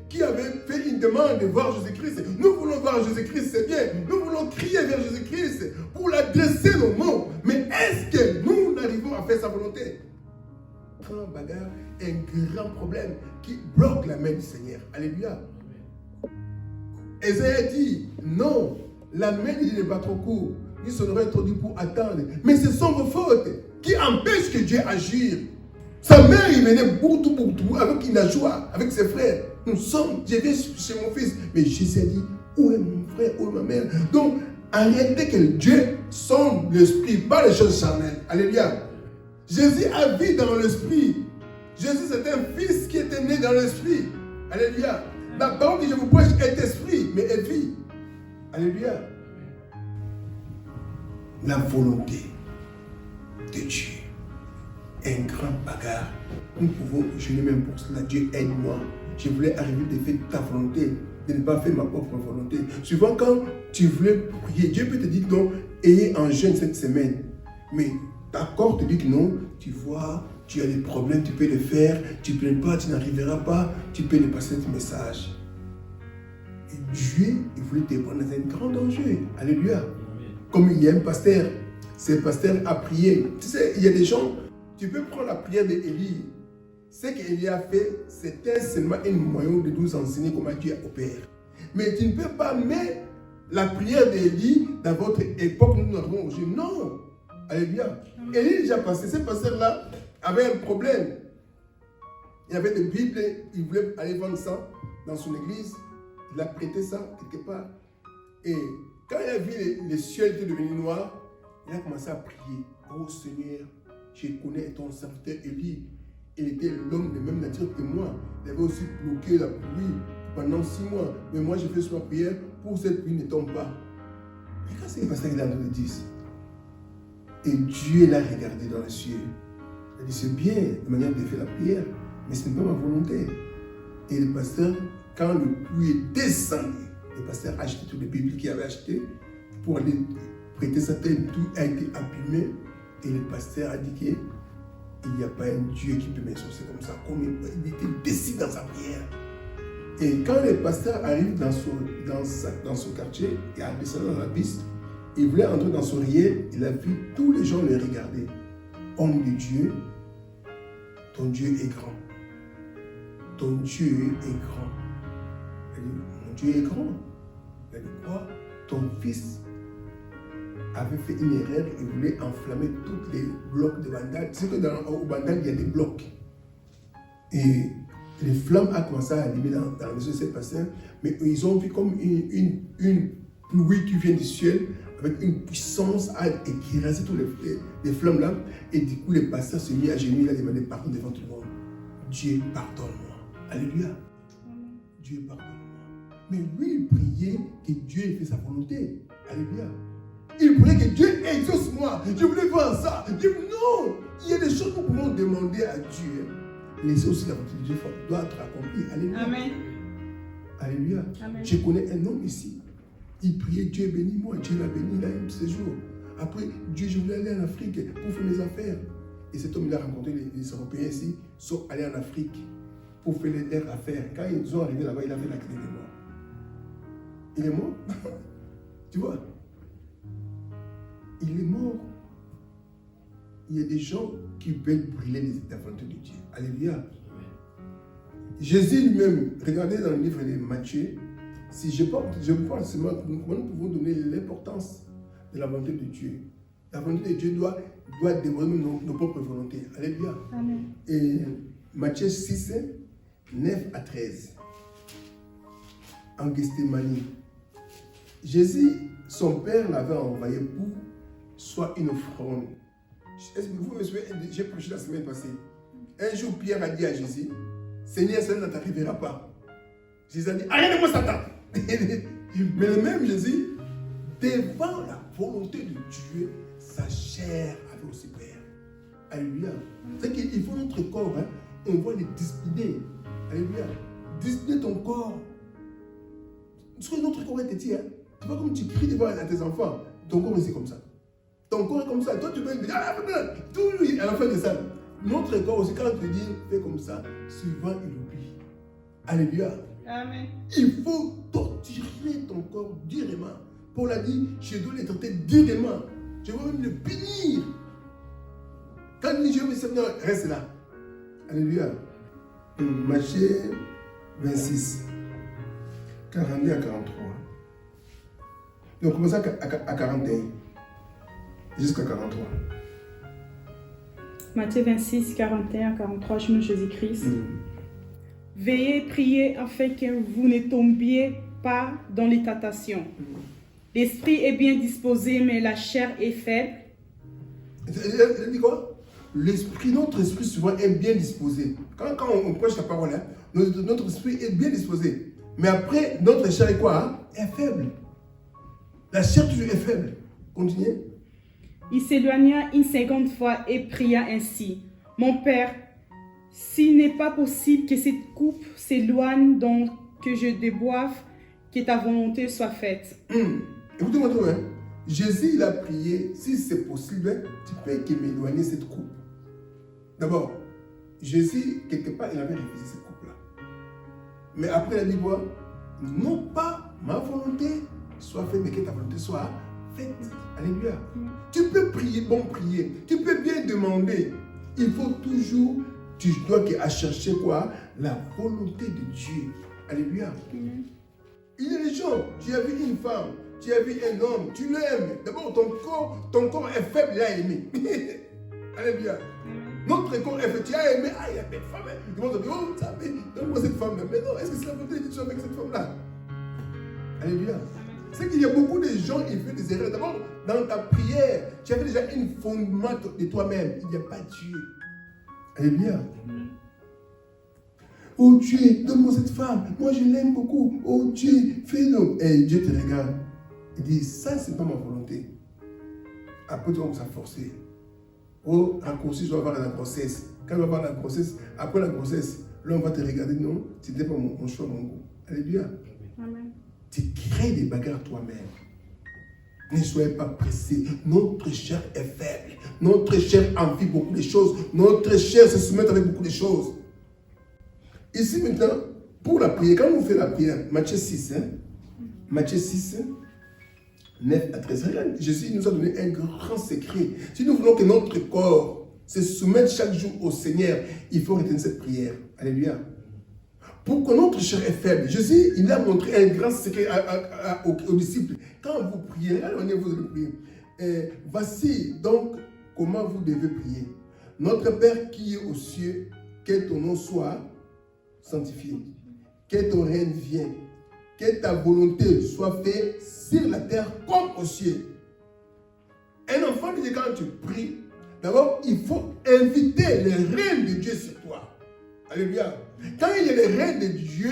qui avaient fait une demande de voir Jésus-Christ. Nous voulons voir Jésus-Christ, c'est bien. Nous voulons crier vers Jésus-Christ pour l'adresser nos mots. Mais est-ce que nous n'arrivons à faire sa volonté? Grand bagarre, un grand problème qui bloque la main du Seigneur. Alléluia. Ésaïe dit, non, la main de Dieu n'est pas trop courte, ni son oreille trop dure pour attendre. Mais ce sont vos fautes qui empêchent que Dieu agisse. Sa mère, il venait pour tout, avec une joie, avec ses frères. Nous sommes, je vais chez mon fils. Mais Jésus a dit, où est mon frère, où est ma mère? Donc, en réalité, que Dieu sonde l'esprit, pas les choses charnelles. Alléluia. Jésus a vécu dans l'esprit. Jésus, c'est un fils qui était né dans l'esprit. Alléluia. La parole que je vous prêche est esprit, mais est vie. Alléluia. La volonté de Dieu. Un grand bagarre. Nous pouvons jeûner même pour cela. Dieu aide-moi. Je voulais arriver de faire ta volonté, de ne pas faire ma propre volonté. Souvent, quand tu voulais prier, Dieu peut te dire non, ayez en jeûne cette semaine. Mais ta corps te dit que non, tu vois, tu as des problèmes, tu peux le faire, tu ne peux pas, tu n'arriveras pas, tu peux ne passer ce message. Et Dieu, il voulait te prendre dans un grand danger. Alléluia. Comme il y a un pasteur, ce pasteur a prié. Tu sais, il y a des gens, tu peux prendre la prière d'Élie. Ce qu'Élie a fait, c'était seulement un moyen de nous enseigner comment Dieu opère. Mais tu ne peux pas mettre la prière d'Élie dans votre époque, nous avons aujourd'hui. Non. Alléluia. Élie est déjà passé. Ce pasteur-là avait un problème. Il avait des Bibles, il voulait aller vendre ça dans son église. Il a prêté ça quelque part. Et quand il a vu les cieux étaient devenus noirs, il a commencé à prier. Oh Seigneur, je connais ton serviteur Élie. Il était l'homme de même nature que moi. Il avait aussi bloqué la pluie pendant 6 mois. Mais moi, j'ai fait ma prière pour cette pluie ne tombe pas. Mais quand c'est passé dans le 10, et Dieu l'a regardé dans les cieux. Il a dit, c'est bien la manière de faire la prière, mais ce n'est pas ma volonté. Et le pasteur, quand le pluie est descendu, le pasteur a acheté tous les Bibles qu'il avait acheté pour aller prêter sa tête. Tout a été abîmé. Et le pasteur a dit qu'il n'y a pas un Dieu qui peut m'exaucer comme ça. Comme il était décidé dans sa prière. Et quand le pasteur arrive dans son quartier, et a descendu dans la piste, il voulait entrer dans son riel, il a vu tous les gens le regarder. Homme de Dieu, ton Dieu est grand. Ton Dieu est grand. Il dit, mon Dieu est grand. Il a dit, quoi? Ton fils avait fait une erreur, il voulait enflammer tous les blocs de Bandal. Tu sais que au Bandal, il y a des blocs. Et les flammes ont commencé à allumer dans la maison de ces pasteurs, mais ils ont vu comme une pluie qui vient du ciel, avec une puissance à écraser toutes les flammes là. Et du coup, les pasteurs se mis à genoux, il a demandé pardon devant tout le monde. Dieu, pardonne-moi. Alléluia. Dieu, pardonne-moi. Mais lui, il priait que Dieu ait fait sa volonté. Alléluia. Il voulait que Dieu exauce-moi. Je voulais voir ça. Dieu, non. Il y a des choses que nous pouvons demander à Dieu. Laissez aussi la volonté de Dieu doit être accomplie. Alléluia. Amen. Alléluia. Amen. Je connais un homme ici. Il priait, Dieu bénis-moi. Dieu l'a béni, il a eu ses jours. Après, Dieu, je voulais aller en Afrique pour faire mes affaires. Et cet homme, il a rencontré les Européens ici, sont allés en Afrique pour faire leurs affaires. Quand ils sont arrivés là-bas, il a fait la clé de mort. Il est mort. Tu vois? Il est mort. Il y a des gens qui veulent brûler la volonté de Dieu. Alléluia. Jésus lui-même, regardez dans le livre de Matthieu, si je pense seulement comment nous pouvons donner l'importance de la volonté de Dieu. La volonté de Dieu doit dévoiler nos propres volontés. Alléluia. Amen. Et Matthieu 6, 9 à 13. En Gethsémani. Jésus, son père l'avait envoyé pour soit une offrande. Est-ce que vous me souvenez, j'ai prêché la semaine passée. Un jour, Pierre a dit à Jésus, Seigneur, ça ne t'arrivera pas. Jésus a dit, arrête de moi, Satan. Mais le même Jésus, devant la volonté de Dieu, sa chair avait aussi peur. Alléluia. C'est qu'il faut notre corps, hein, on va les discipliner. Alléluia. Discipliner ton corps. Ce que notre corps est dit, hein. Tu vois comme tu cries devant à tes enfants, ton corps est comme ça. Ton corps est comme ça. Toi, tu peux dire, tout à la fin de ça. Notre corps aussi, quand on te dit, fais comme ça, souvent il oublie. Alléluia. Amen. Il faut torturer ton corps durement. Paul a dit, je dois les traiter durement. Je veux même le punir. Quand il dit, je veux me servir, reste là. Alléluia. Matthieu 26, 42 à 43. Donc, on commence à 41 jusqu'à 43. Matthieu 26, 41 à 43, chemin Jésus-Christ. Veillez, priez afin que vous ne tombiez pas dans les tentations. L'esprit est bien disposé, mais la chair est faible. Il dit quoi? Notre esprit souvent est bien disposé. Quand on prêche la parole, hein, notre esprit est bien disposé. Mais après, notre chair est quoi? Hein? Est faible. La chair toujours est faible. Continuez. Il s'éloigna une seconde fois et pria ainsi. Mon Père, s'il n'est pas possible que cette coupe s'éloigne, donc que je déboive, que ta volonté soit faite. Écoutez-moi tout, hein. Jésus, il a prié, si c'est possible, tu peux m'éloigner cette coupe. D'abord, Jésus, quelque part, il avait refusé cette coupe-là. Mais après, il a dit quoi? Non pas ma volonté soit faite, mais que ta volonté soit faite. Alléluia. Tu peux prier, prier. Tu peux bien demander. Il faut toujours, tu dois à chercher quoi? La volonté de Dieu. Alléluia. Il y a des gens, tu as vu une femme, tu as vu un homme, tu l'aimes. D'abord, ton corps est faible, il a aimé. Alléluia. Notre corps est faible, tu as aimé. Ah, il y a belle femme. Ils vont te dire, oh, ça fait, donne-moi cette femme-là. Mais non, est-ce que c'est la volonté de Dieu avec cette femme-là? Alléluia. C'est qu'il y a beaucoup de gens qui font des erreurs. D'abord, dans ta prière, tu avais déjà un fondement de toi-même. Il n'y a pas Dieu. Alléluia. Oh Dieu, donne-moi cette femme. Moi, je l'aime beaucoup. Oh Dieu, fais-le. Et Dieu te regarde. Il dit, ça, ce n'est pas ma volonté. Après, tu vas commencer à forcer. Oh, raccourci, je dois avoir la grossesse. Quand je vais avoir la grossesse, après la grossesse, là on va te regarder, non, ce n'était pas mon choix, mon goût. Alléluia. Amen. Tu crées des bagarres toi-même. Ne soyez pas pressés. Notre chair est faible. Notre chair envie beaucoup de choses. Notre chair se soumet avec beaucoup de choses. Ici maintenant, pour la prière, quand vous faites la prière, Matthieu 6, Matthieu 6, 9 à 13, regarde, Jésus nous a donné un grand secret. Si nous voulons que notre corps se soumette chaque jour au Seigneur, il faut retenir cette prière. Alléluia. Pour que notre chair est faible, Jésus, il a montré un grand secret aux disciples. Quand vous priez, vous allez prier. Voici donc comment vous devez prier. Notre Père qui est aux cieux, que ton nom soit sanctifié, que ton règne vienne, que ta volonté soit faite sur la terre comme aux cieux. Un enfant de Dieu, quand tu pries, d'abord, il faut inviter le règne de Dieu sur toi. Alléluia. Quand il y a le règne de Dieu,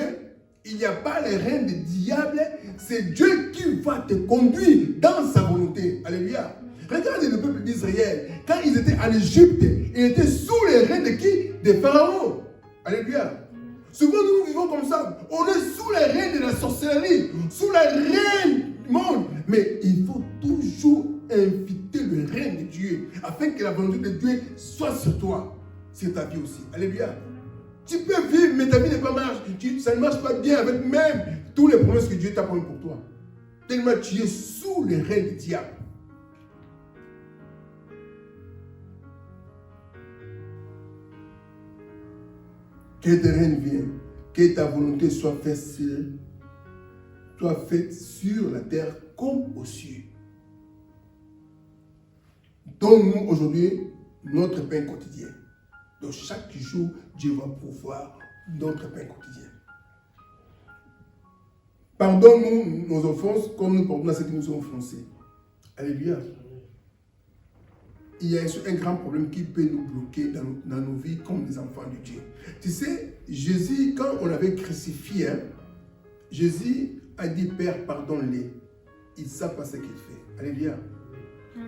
il n'y a pas le règne du diable, c'est Dieu qui va te conduire dans sa volonté. Alléluia. Regardez le peuple d'Israël. Quand ils étaient en Égypte, ils étaient sous le règne de qui? De Pharaon. Alléluia. Souvent nous vivons comme ça. On est sous le règne de la sorcellerie, sous le règne du monde. Mais il faut toujours inviter le règne de Dieu afin que la volonté de Dieu soit sur toi, sur ta vie aussi. Alléluia. Tu peux vivre, mais ta vie n'est pas marche. Ça ne marche pas bien avec même tous les promesses que Dieu t'a promis pour toi. Tellement tu es sous le règne du diable. Que ton règne vienne, que ta volonté soit faite sur la terre comme aux cieux. Donne-nous aujourd'hui notre pain quotidien. Donc chaque jour, Dieu va pouvoir notre pain quotidien. Pardonne-nous nos offenses comme nous pardonnons à ceux qui nous ont offensés. Alléluia. Il y a un grand problème qui peut nous bloquer dans nos vies comme des enfants de Dieu. Tu sais, Jésus, quand on l'avait crucifié, Jésus a dit, Père, pardonne-les. Ils ne savent pas ce qu'ils font. Alléluia.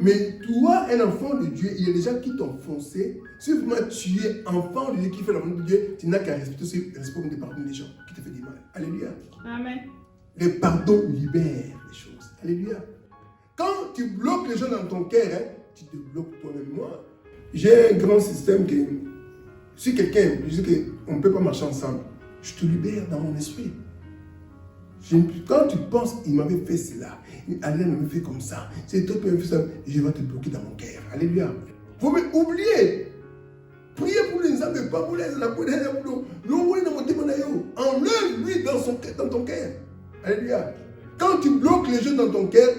Mais toi, un enfant de Dieu, il y a des gens qui t'ont offensé. Si vraiment tu es enfant de Dieu qui fait la volonté de Dieu, tu n'as qu'à respecter de pardonner les gens qui te font du mal. Alléluia. Amen. Le pardon libère les choses. Alléluia. Quand tu bloques les gens dans ton cœur, tu te bloques toi-même. Moi, j'ai un grand système que si quelqu'un me dit qu'on ne peut pas marcher ensemble, je te libère dans mon esprit. Quand tu penses, il m'avait fait cela, Alain m'avait fait comme ça, c'est toi qui m'avais fait ça, je vais te bloquer dans mon cœur. Alléluia. Vous m'oubliez. Priez pour les gens, mais pas pour les gens. Enlève-lui dans ton cœur. Alléluia. Quand tu bloques les gens dans ton cœur,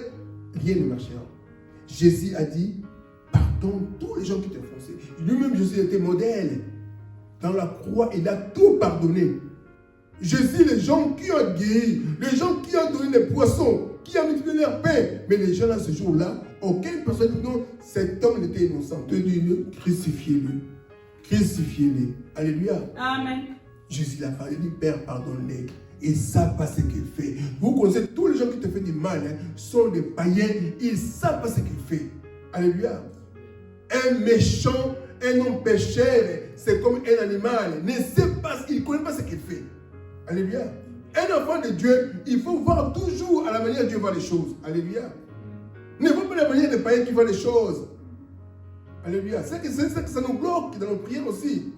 rien ne marchera. Jésus a dit, pardonne tous les gens qui t'ont offensé. Lui-même, Jésus était modèle. Dans la croix, il a tout pardonné. Jésus, les gens qui ont guéri, les gens qui ont donné les poissons, qui ont multiplié leur pain. Mais les gens là, ce jour-là, aucune personne dit non, cet homme était innocent. Tenez-le, crucifiez-le. Crucifiez-le. Alléluia. Amen. Jésus l'a parlé, il dit, Père, pardonne-les. Ils ne savent pas ce qu'il fait. Vous connaissez tous les gens qui te font du mal, sont des païens, ils ne savent pas ce qu'il fait. Alléluia. Un méchant, un homme pécheur, c'est comme un animal. Il ne connaît pas ce qu'il fait. Alléluia. Un enfant de Dieu, il faut voir toujours à la manière dont Dieu voit les choses. Alléluia. Ne vois pas la manière des païens qui voient les choses. Alléluia. C'est que ça nous bloque dans nos prières aussi.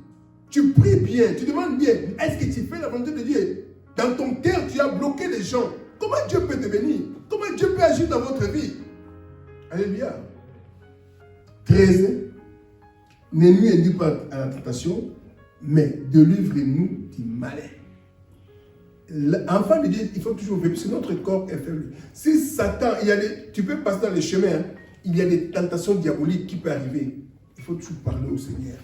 Tu pries bien, tu demandes bien. Est-ce que tu fais la volonté de Dieu? Dans ton cœur, tu as bloqué les gens. Comment Dieu peut te bénir? Comment Dieu peut agir dans votre vie? Alléluia. 13. Ne nous induis pas à la tentation, mais délivre-nous du malin. L'enfant de Dieu, il faut toujours vivre, parce que notre corps est faible. Si Satan, tu peux passer dans les chemins, il y a des tentations diaboliques qui peuvent arriver. Il faut toujours parler au Seigneur,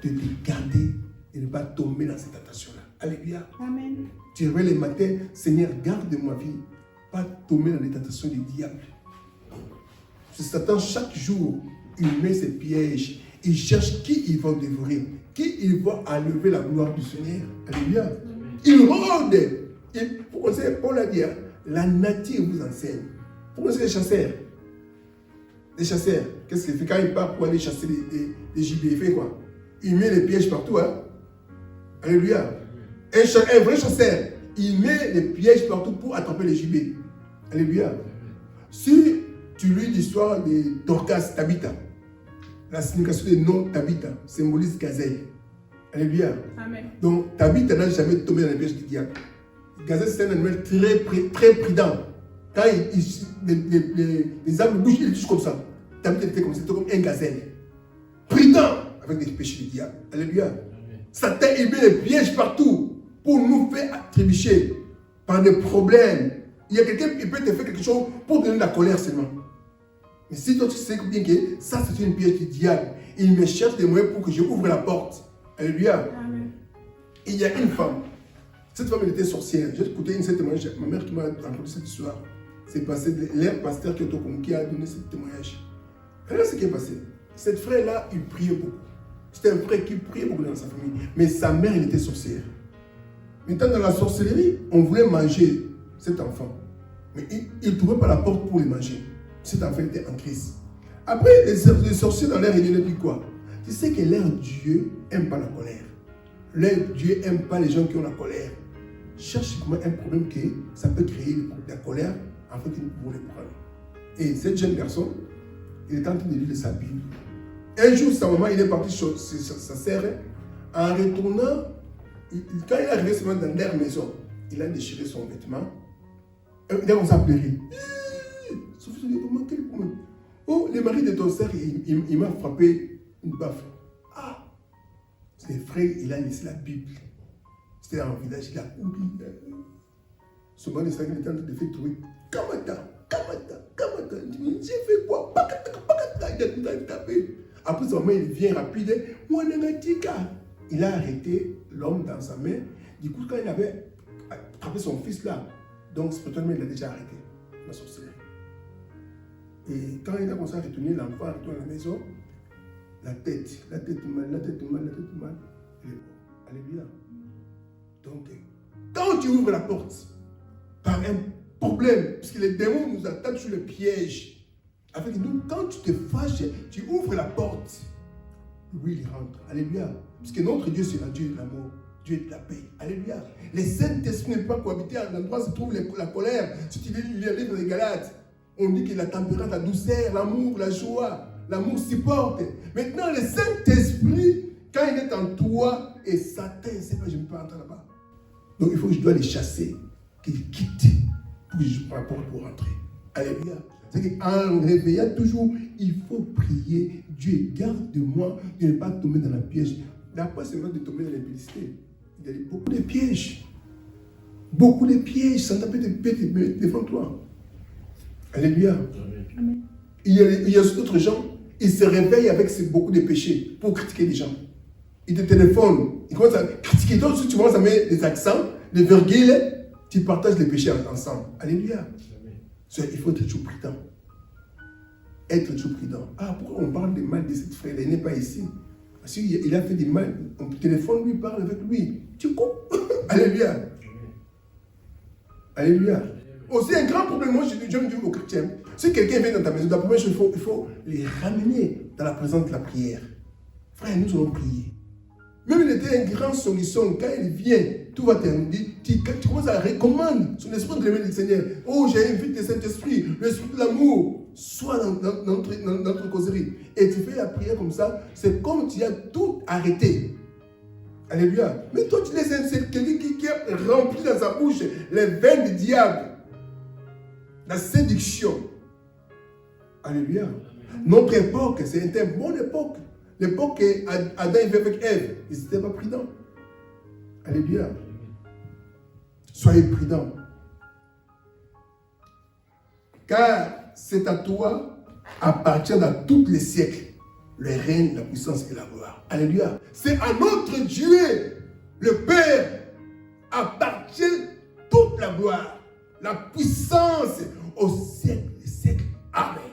de te garder et de ne pas tomber dans ces tentations-là. Alléluia. Amen. Tu réveilles le matin, Seigneur, garde ma vie, pas tomber dans les tentations du diable. C'est Satan, chaque jour, il met ses pièges, il cherche qui il va dévorer, qui il va enlever la gloire du Seigneur. Alléluia. Il rôde. Vous connaissez, Paul a dit, la nature vous enseigne. Vous connaissez les chasseurs? Les chasseurs, qu'est-ce qu'il fait quand il part pour aller chasser les gibiers? Il fait quoi? Il met les pièges partout. Alléluia. Un vrai chasseur, il met les pièges partout pour attraper les gibets. Alléluia. Si tu lis l'histoire de Dorcas, Tabitha, la signification des noms Tabitha symbolise gazelle. Alléluia. Amen. Donc Tabitha n'a jamais tombé dans les pièges du diable. Gazelle, c'est un animal très prudent. Quand les âmes bougent, ils touchent comme ça. Tabitha était comme un gazelle. Prudent avec les péchés du diable. Alléluia. Satan, il met les pièges partout pour nous faire trébucher par des problèmes. Il y a quelqu'un qui peut te faire quelque chose pour donner de la colère seulement. Mais si toi tu sais bien que ça c'est une piège du diable, il me cherche des moyens pour que je ouvre la porte. Alléluia. Amen. Il y a une femme. Cette femme elle était sorcière. J'ai écouté une témoignage. Ma mère qui m'a raconté cette histoire. C'est passé de l'air pasteur qui a donné ce témoignage. Regarde ce qui est passé. Cette frère-là, il priait beaucoup. C'était un frère qui priait beaucoup dans sa famille. Mais sa mère, elle était sorcière. Maintenant, dans la sorcellerie, on voulait manger cet enfant. Mais il ne trouvait pas la porte pour le manger. Cet enfant était en crise. Après, les sorciers dans l'air, ils disent quoi? Tu sais que l'air Dieu n'aime pas la colère. L'air Dieu n'aime pas les gens qui ont la colère. Cherche comment un problème que ça peut créer de la colère afin qu'ils puissent le prendre. Et cette jeune personne, il est en train de lire sa Bible. Un jour, sa maman, il est parti sur sa sœur. En retournant, quand il est arrivé seulement dans leur maison, il a déchiré son vêtement. Il a commencé à pleurer. Son fils lui dit, maman, quel problème? Oh, le mari de ton sœur, il m'a frappé une baffe. Ah! Ses frères, il a laissé la Bible. C'était en village, il a oublié. Son mari de sœur, il était en train de faire trouver. Kamata. J'ai fait quoi? Il a tapé. Après, son main, il vient rapide. Il a arrêté l'homme dans sa main. Du coup, quand il avait attrapé son fils là, donc spirituellement, il a déjà arrêté la sorcellerie. Et quand il a commencé à retourner l'enfant, à retourner à la maison, la tête mal. Alléluia. Donc, quand tu ouvres la porte par un problème, parce que les démons nous attaquent sur le piège, avec nous, quand tu te fâches, tu ouvres la porte, lui il rentre. Alléluia. Parce que notre Dieu, c'est le Dieu de l'amour, Dieu de la paix. Alléluia. Les Saint-Esprit ne peuvent pas cohabiter à l'endroit où se trouve la colère. Si tu lis le livre des Galates, on dit que la tempérance, la douceur, l'amour, la joie, l'amour supporte. Maintenant, le Saint-Esprit, quand il est en toi, et Satan, c'est pas, je ne peux pas entrer là-bas. Donc il faut que je dois les chasser, qu'ils quittent, pour que je prends la porte pour rentrer. Alléluia. C'est qu'en réveillant toujours, il faut prier. Dieu, garde de moi de ne pas tomber dans la piège. D'après, c'est vrai de tomber dans l'impudicité. Il y a beaucoup de pièges. Beaucoup de pièges. Ça t'appelle des pièges devant toi. Alléluia. Amen. Il y a d'autres gens, ils se réveillent avec beaucoup de péchés pour critiquer les gens. Ils te téléphonent, ils commencent à critiquer. Donc, si tu commences à mettre des accents, des virgules, tu partages les péchés ensemble. Alléluia. Il faut être toujours prudent. Être toujours prudent. Ah, pourquoi on parle de mal de cette frère? Il n'est pas ici. Parce qu'il a fait du mal, on téléphone, lui, parle avec lui. Tu coupes. Alléluia. Alléluia. Aussi, un grand problème, moi, je dis aux chrétiens, si quelqu'un vient dans ta maison, la première chose, il faut les ramener dans la présence de la prière. Frère, nous allons prier. Même il était un grand solution. Quand il vient, tout va terminer. Tu commences à recommander son esprit de l'aimer du Seigneur. Oh, j'ai invité le Saint-Esprit, l'esprit de l'amour. Sois dans notre causerie. Et tu fais la prière comme ça. C'est comme tu as tout arrêté. Alléluia. Mais toi, tu laisses quelqu'un qui a rempli dans sa bouche les veines du diable. La séduction. Alléluia. Notre époque, c'était une bonne époque. L'époque qu'Adam vivait avec Ève, ils n'étaient pas prudents. Alléluia. Soyez prudents. Car c'est à toi, à partir de tous les siècles, le règne, la puissance et la gloire. Alléluia. C'est à notre Dieu, le Père, appartient toute la gloire, la puissance au siècle des siècles. Amen.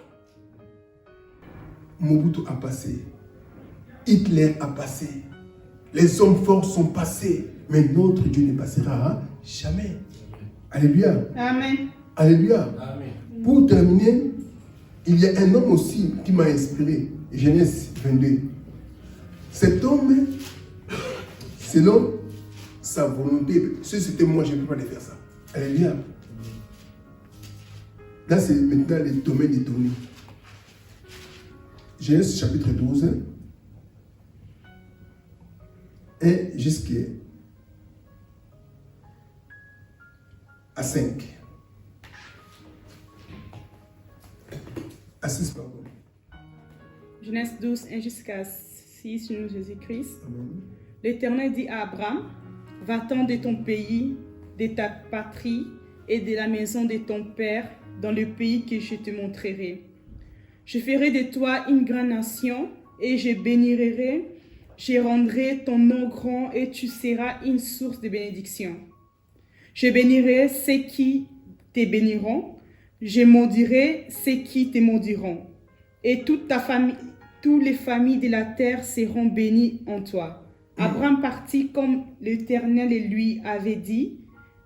Mobutu a passé. Hitler a passé. Les hommes forts sont passés. Mais notre Dieu ne passera jamais. Alléluia. Amen. Alléluia. Amen. Pour terminer, il y a un homme aussi qui m'a inspiré. Genèse 22. Cet homme, selon sa volonté. Si c'était moi, je ne peux pas faire ça. Alléluia. Là, c'est maintenant les domaines des données. Genèse chapitre 12, 1 jusqu'à 5. À 6, pardon. Genèse 12, 1 jusqu'à 6, nom de Jésus-Christ. Amen. L'Éternel dit à Abraham, va-t'en de ton pays, de ta patrie et de la maison de ton père dans le pays que je te montrerai. Je ferai de toi une grande nation et je bénirai, je rendrai ton nom grand et tu seras une source de bénédiction. Je bénirai ceux qui te béniront, je maudirai ceux qui te maudiront. Et toute ta famille, toutes les familles de la terre seront bénies en toi. Abraham partit comme l'Éternel lui avait dit,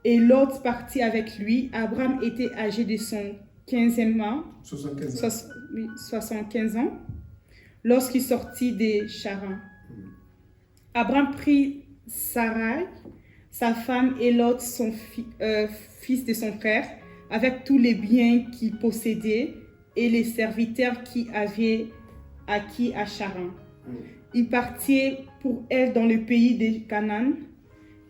et Lot partit avec lui. Abraham était âgé de son 15e an, 75 ans, lorsqu'il sortit de Charan. Abraham prit Sarai, sa femme, et Lot, son fils de son frère, avec tous les biens qu'il possédait et les serviteurs qu'il avait acquis à Charan. Ils partirent pour elle dans le pays de Canaan,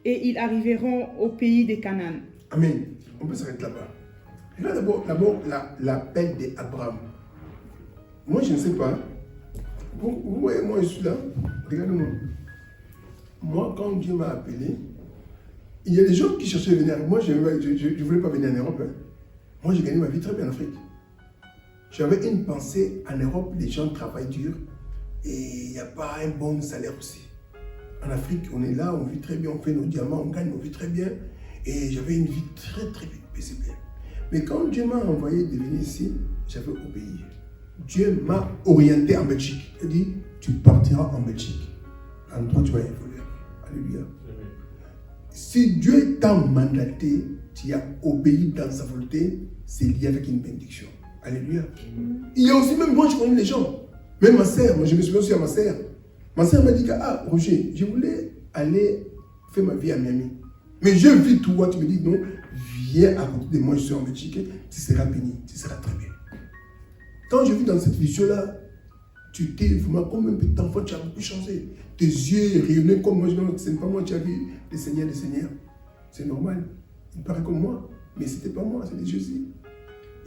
et ils arriveront au pays de Canaan. Amen. On peut s'arrêter là-bas. Regarde d'abord l'appel d'Abraham. Moi, je ne sais pas. Vous voyez, moi, je suis là. Regardez-moi. Moi, quand Dieu m'a appelé, il y a des gens qui cherchaient à venir. Moi, je ne voulais pas venir en Europe. Hein. Moi, j'ai gagné ma vie très bien en Afrique. J'avais une pensée, en Europe, les gens travaillent dur et il n'y a pas un bon salaire aussi. En Afrique, on est là, on vit très bien, on fait nos diamants, on gagne, on vit très bien. Et j'avais une vie très très paisible. Mais quand Dieu m'a envoyé de venir ici, j'avais obéi. Dieu m'a orienté en Belgique. Il a dit, tu partiras en Belgique. En toi, tu vas évoluer. Alléluia. Si Dieu t'a mandaté, tu as obéi dans sa volonté, c'est lié avec une bénédiction. Alléluia. Il y a aussi, même moi, je connais les gens. Même ma sœur, moi je me souviens aussi à ma sœur. Ma sœur m'a dit que, ah, Roger, je voulais aller faire ma vie à Miami. Mais je vis toi, tu me dis, non, viens à côté de moi, je suis en Belgique, tu seras béni, tu seras très bien. Quand je vis dans cette vision-là, tu t'es vraiment comme un petit enfant, tu as beaucoup changé. Tes yeux rayonnaient comme moi, je dis, ce n'est pas moi qui as vu les seigneurs des seigneurs. C'est normal, il paraît comme moi, mais ce n'était pas moi, c'était Jésus.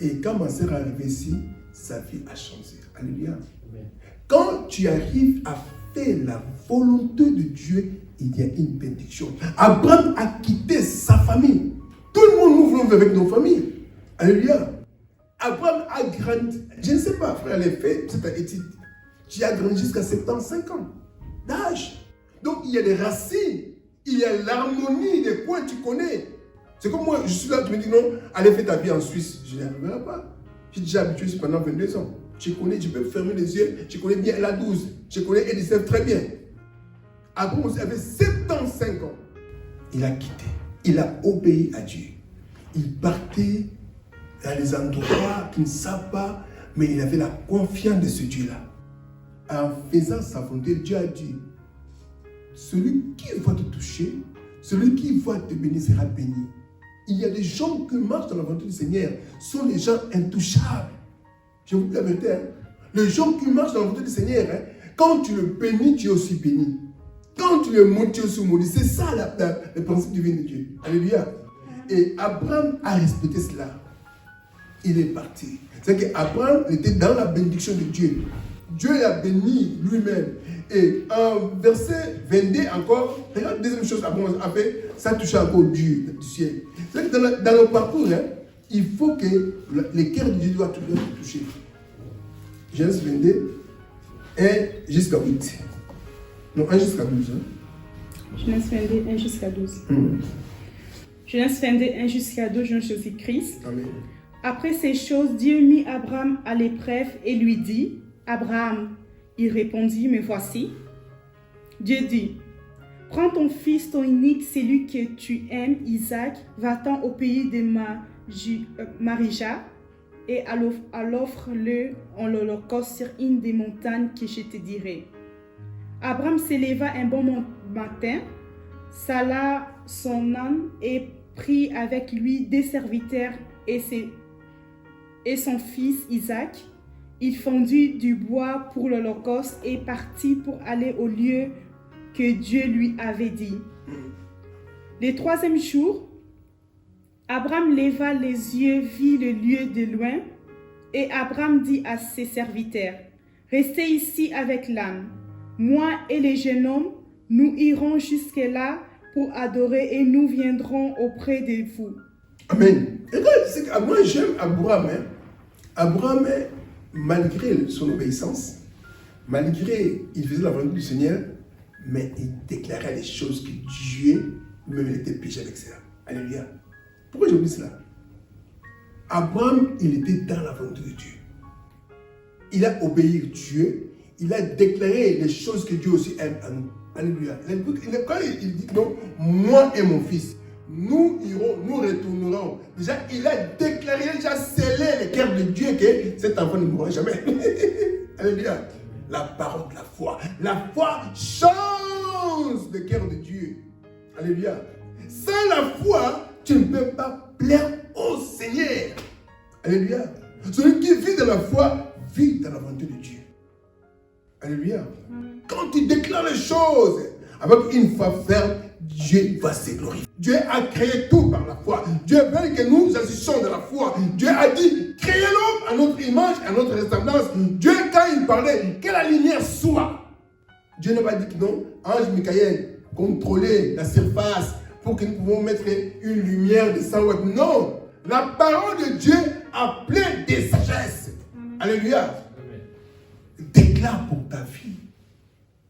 Et quand ma sœur est arrivée ici, sa vie a changé. Alléluia. Amen. Quand tu arrives à faire la volonté de Dieu, il y a une bénédiction. Abraham a quitté sa famille. Tout le monde, nous voulons avec nos familles. Alléluia. Abraham a grandi. Je ne sais pas, frère, les faits, c'est ta étude. Tu as grandi jusqu'à 75 ans d'âge. Donc il y a des racines. Il y a l'harmonie des points que tu connais. C'est comme moi, je suis là, tu me dis non, allez faire ta vie en Suisse. Je n'y arriverai pas. J'ai déjà habitué ici pendant 22 ans. Je connais, je peux fermer les yeux, je connais bien la 12. Je connais Elisabeth très bien. Abraham aussi avait 75 ans. Il a quitté. Il a obéi à Dieu. Il partait dans les endroits qu'il ne savent pas, mais il avait la confiance de ce Dieu-là. En faisant sa volonté, Dieu a dit, celui qui va te toucher, celui qui va te bénir sera béni. Il y a des gens qui marchent dans la volonté du Seigneur, sont des gens intouchables. Je vous dis la vérité. Hein? Les gens qui marchent dans la volonté du Seigneur, hein, quand tu le bénis, tu es aussi béni. Quand tu le maudis, tu es aussi maudit. C'est ça le principe divin de Dieu. Alléluia. Et Abraham a respecté cela. Il est parti. C'est qu'Abraham était dans la bénédiction de Dieu. Dieu l'a béni lui-même. Et en verset 22 encore, regarde la deuxième chose qu'Abraham a fait, ça touche encore Dieu du ciel. C'est que dans le parcours, hein, il faut que les cœurs de Dieu doivent toucher. Genèse 22, 1 jusqu'à 8. Non, 1 jusqu'à 12. Hein. Genèse 22, 1 jusqu'à 12. Genèse 22, 1 jusqu'à 12, Jean Jésus-Christ. Amen. Après ces choses, Dieu mit Abraham à l'épreuve et lui dit, Abraham, il répondit, me voici. Dieu dit, prends ton fils, ton unique, celui que tu aimes, Isaac, va-t'en au pays de Marija et offre-le en l'holocauste sur une des montagnes que je te dirai. Abraham s'éleva un bon matin, salla son âne et prit avec lui des serviteurs et son fils Isaac. Il fendit du bois pour l'holocauste et partit pour aller au lieu que Dieu lui avait dit. Le troisième jour, Abraham leva les yeux, vit le lieu de loin, et Abraham dit à ses serviteurs, « Restez ici avec l'âne. Moi et les jeunes hommes, nous irons jusque-là pour adorer et nous viendrons auprès de vous. » Amen. Et là, moi j'aime Abraham. Abraham, malgré son obéissance, malgré il faisait la volonté du Seigneur, mais il déclarait les choses que Dieu même était péché avec cela. Alléluia. Pourquoi j'ai oublié cela? Abraham, il était dans la volonté de Dieu. Il a obéi à Dieu. Il a déclaré les choses que Dieu aussi aime à nous. Alléluia. Quand il dit non, moi et mon fils, nous irons, nous retournerons. Déjà, il a déclaré, déjà scellé le cœur de Dieu que cet enfant ne mourra jamais. Alléluia. La parole de la foi. La foi change le cœur de Dieu. Alléluia. Sans la foi, tu ne peux pas plaire au Seigneur. Alléluia. Celui qui vit dans la foi, vit dans la volonté de Dieu. Alléluia. Quand tu déclares les choses avec une foi ferme, Dieu va se glorifier. Dieu a créé tout par la foi. Dieu veut que nous agissions de la foi. Dieu a dit, créez l'homme à notre image, à notre ressemblance. Dieu, quand il parlait, que la lumière soit. Dieu n'a pas dit que non, ange Michael, contrôler la surface pour que nous pouvons mettre une lumière de 100 watts. Non, la parole de Dieu a plein de sagesse. Alléluia. Déclare pour ta vie.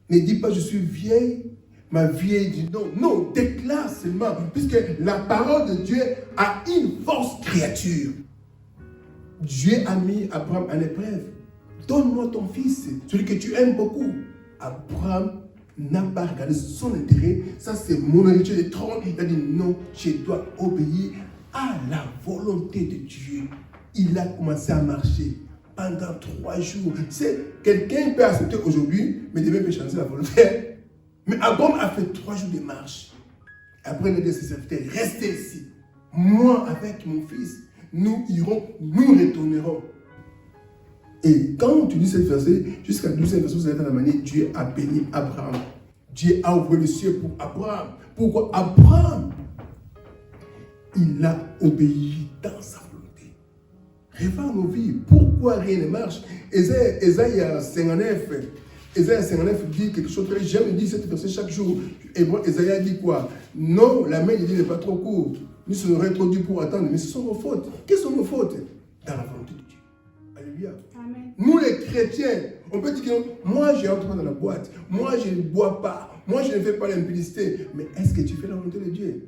Ne dis pas je suis vieille, ma vieille dit non. Non, déclare seulement, puisque la parole de Dieu a une force créature. Dieu a mis Abraham en épreuve. Donne-moi ton fils, celui que tu aimes beaucoup. Abraham n'a pas regardé son intérêt. Ça, c'est mon héritier de trône. Il a dit non, je dois obéir à la volonté de Dieu. Il a commencé à marcher pendant 3 jours. C'est quelqu'un peut accepter aujourd'hui, mais demain peut changer la volonté. Mais Abraham a fait 3 jours de marche. Après, il a dit à ses serviteurs, restez ici. Moi, avec mon fils, nous irons, nous retournerons. Et quand tu lis cette verset, jusqu'à la 12e verset, vous allez faire la manière, Dieu a béni Abraham. Dieu a ouvert le ciel pour Abraham. Pourquoi Abraham? Il a obéi dans sa volonté. Revois nos vies. Pourquoi rien ne marche? Ésaïe 59 dit quelque chose très. J'aime dire cette verset chaque jour. Et bon, Ésaïe a dit quoi? Non, la main de Dieu n'est pas trop courte. Nous serons trop durs pour attendre. Mais ce sont nos fautes. Quelles sont nos fautes? Dans la volonté de Dieu. Alléluia. Amen. Nous les chrétiens, on peut dire que non, moi je rentre pas dans la boîte. Moi je ne bois pas. Moi je ne fais pas l'impudicité. Mais est-ce que tu fais la volonté de Dieu?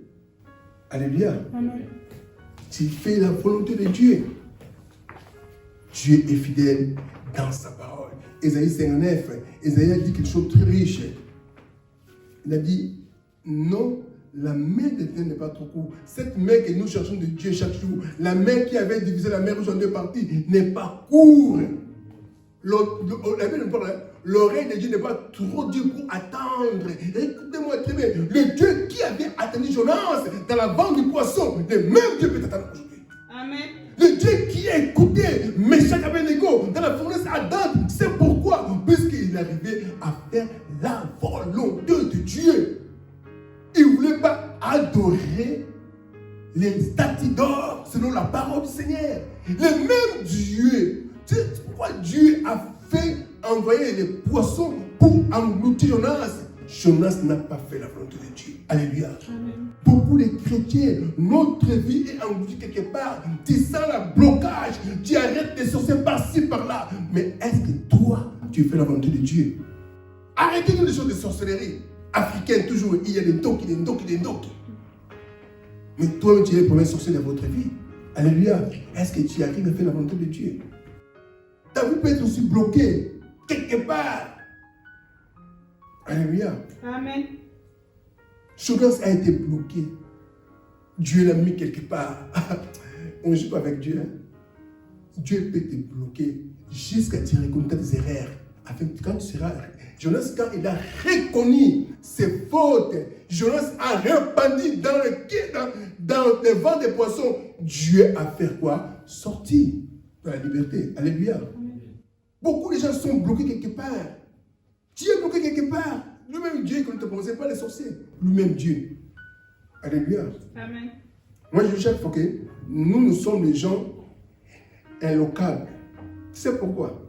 Alléluia. Amen. Tu fais la volonté de Dieu. Dieu est fidèle dans sa parole. Ésaïe 59, Ésaïe a dit quelque chose de très riche. Il a dit, non, la main de Dieu n'est pas trop courte. Cette main que nous cherchons de Dieu chaque jour, la main qui avait divisé la mer rouge en 2 parties, n'est pas courte. L'oreille de Dieu n'est pas trop dure pour attendre. Écoutez-moi très bien. Le Dieu qui avait attendu Jonas dans la bande du poisson, le même Dieu peut t'attendre aujourd'hui. Amen. Le Dieu qui a écouté Meshach Abednego dans la fournaise ardente, c'est pourquoi, puisqu'il arrivait à faire la volonté de Dieu. Il ne voulait pas adorer les statues d'or selon la parole du Seigneur. Le même Dieu. Tu sais pourquoi Dieu a fait envoyer les poissons pour engloutir Jonas? Jonas n'a pas fait la volonté de Dieu. Alléluia. Amen. Beaucoup de chrétiens, notre vie est engloutie quelque part. Tu sens le blocage, tu arrêtes de sortir par-ci, par-là. Mais est-ce que toi, tu fais la volonté de Dieu? Arrêtez-nous les choses de sorcellerie. Africaine, toujours, il y a des ndoki. Mais toi, tu es le premier sorcier de votre vie. Alléluia. Est-ce que tu arrives à faire la volonté de Dieu? Ta vie peut être aussi bloquée quelque part. Alléluia. Amen. Jonas a été bloqué. Dieu l'a mis quelque part. On ne joue pas avec Dieu. Hein? Dieu peut te bloquer jusqu'à te reconnaître tes erreurs quand tu seras... Jonas, quand il a reconnu ses fautes, Jonas a répandu dans le vent des poissons. Dieu a fait quoi? Sortir de la liberté. Alléluia. Beaucoup de gens sont bloqués quelque part. Dieu est bloqué quelque part. Lui-même Dieu, quand ne te pensez pas les sorciers. Lui-même Dieu. Alléluia. Amen. Moi, je cherche que nous sommes des gens inlocables. Tu sais pourquoi?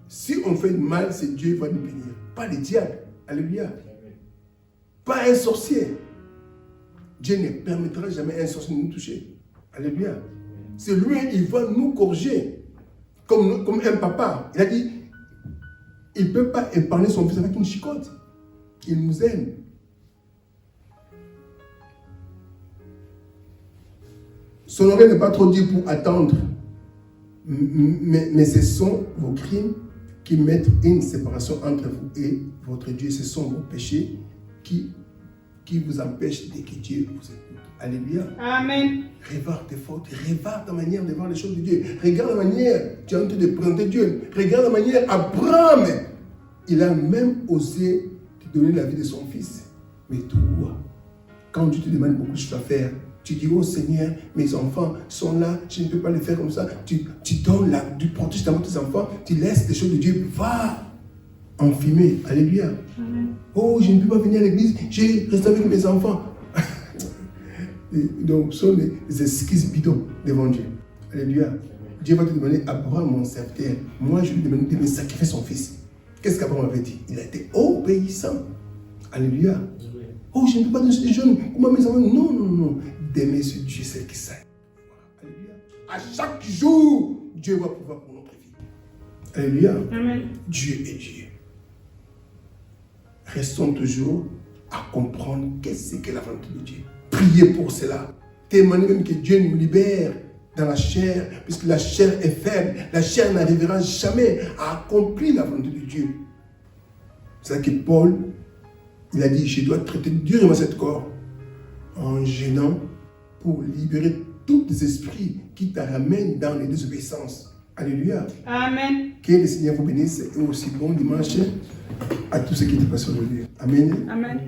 Si on fait mal, c'est Dieu qui va nous punir. Pas le diable. Alléluia. Pas un sorcier. Dieu ne permettra jamais à un sorcier de nous toucher. Alléluia. C'est lui, il va nous corriger. Comme un papa. Il a dit, il ne peut pas épargner son fils avec une chicotte. Il nous aime. Son oreille n'est pas trop dur pour attendre. Mais ce sont vos crimes qui mettent une séparation entre vous et votre Dieu. Ce sont vos péchés qui vous empêchent de que Dieu vous écoute. Alléluia. Amen. Regarde tes fautes, regarde ta manière de voir les choses de Dieu. Regarde la manière, tu es en train de présenter Dieu. Regarde la manière, Abraham, il a même osé te donner la vie de son fils. Mais toi, quand Dieu te demande beaucoup de choses à faire, tu dis, oh Seigneur, mes enfants sont là, je ne peux pas les faire comme ça. Tu donnes tu protèges d'abord tes enfants, tu laisses les choses de Dieu, va enfumer. Alléluia. Oh, je ne peux pas venir à l'église, j'ai resté avec mes enfants. Donc, ce sont des excuses bidons devant Dieu. Alléluia. Dieu va te demander, Abraham, mon serviteur, moi je lui demande de me sacrifier son fils. Qu'est-ce qu'Abraham avait dit? Il a été obéissant. Alléluia. Oh, je ne peux pas donner ces jeunes. Comment mes enfants? Non, non, non. D'aimer ce Dieu, c'est qui sait. Alléluia. À chaque jour, Dieu va pouvoir pour notre vie. Alléluia. Amen. Dieu est Dieu. Restons toujours à comprendre qu'est-ce que la volonté de Dieu. Priez pour cela. Témoignez même que Dieu nous libère dans la chair, puisque la chair est faible. La chair n'arrivera jamais à accomplir la volonté de Dieu. C'est ça que Paul, il a dit, je dois traiter durement cette corps en gênant pour libérer tous les esprits qui te ramènent dans les désobéissances. Alléluia. Amen. Que le Seigneur vous bénisse et aussi bon dimanche à tous ceux qui étaient passés aujourd'hui. Amen. Amen.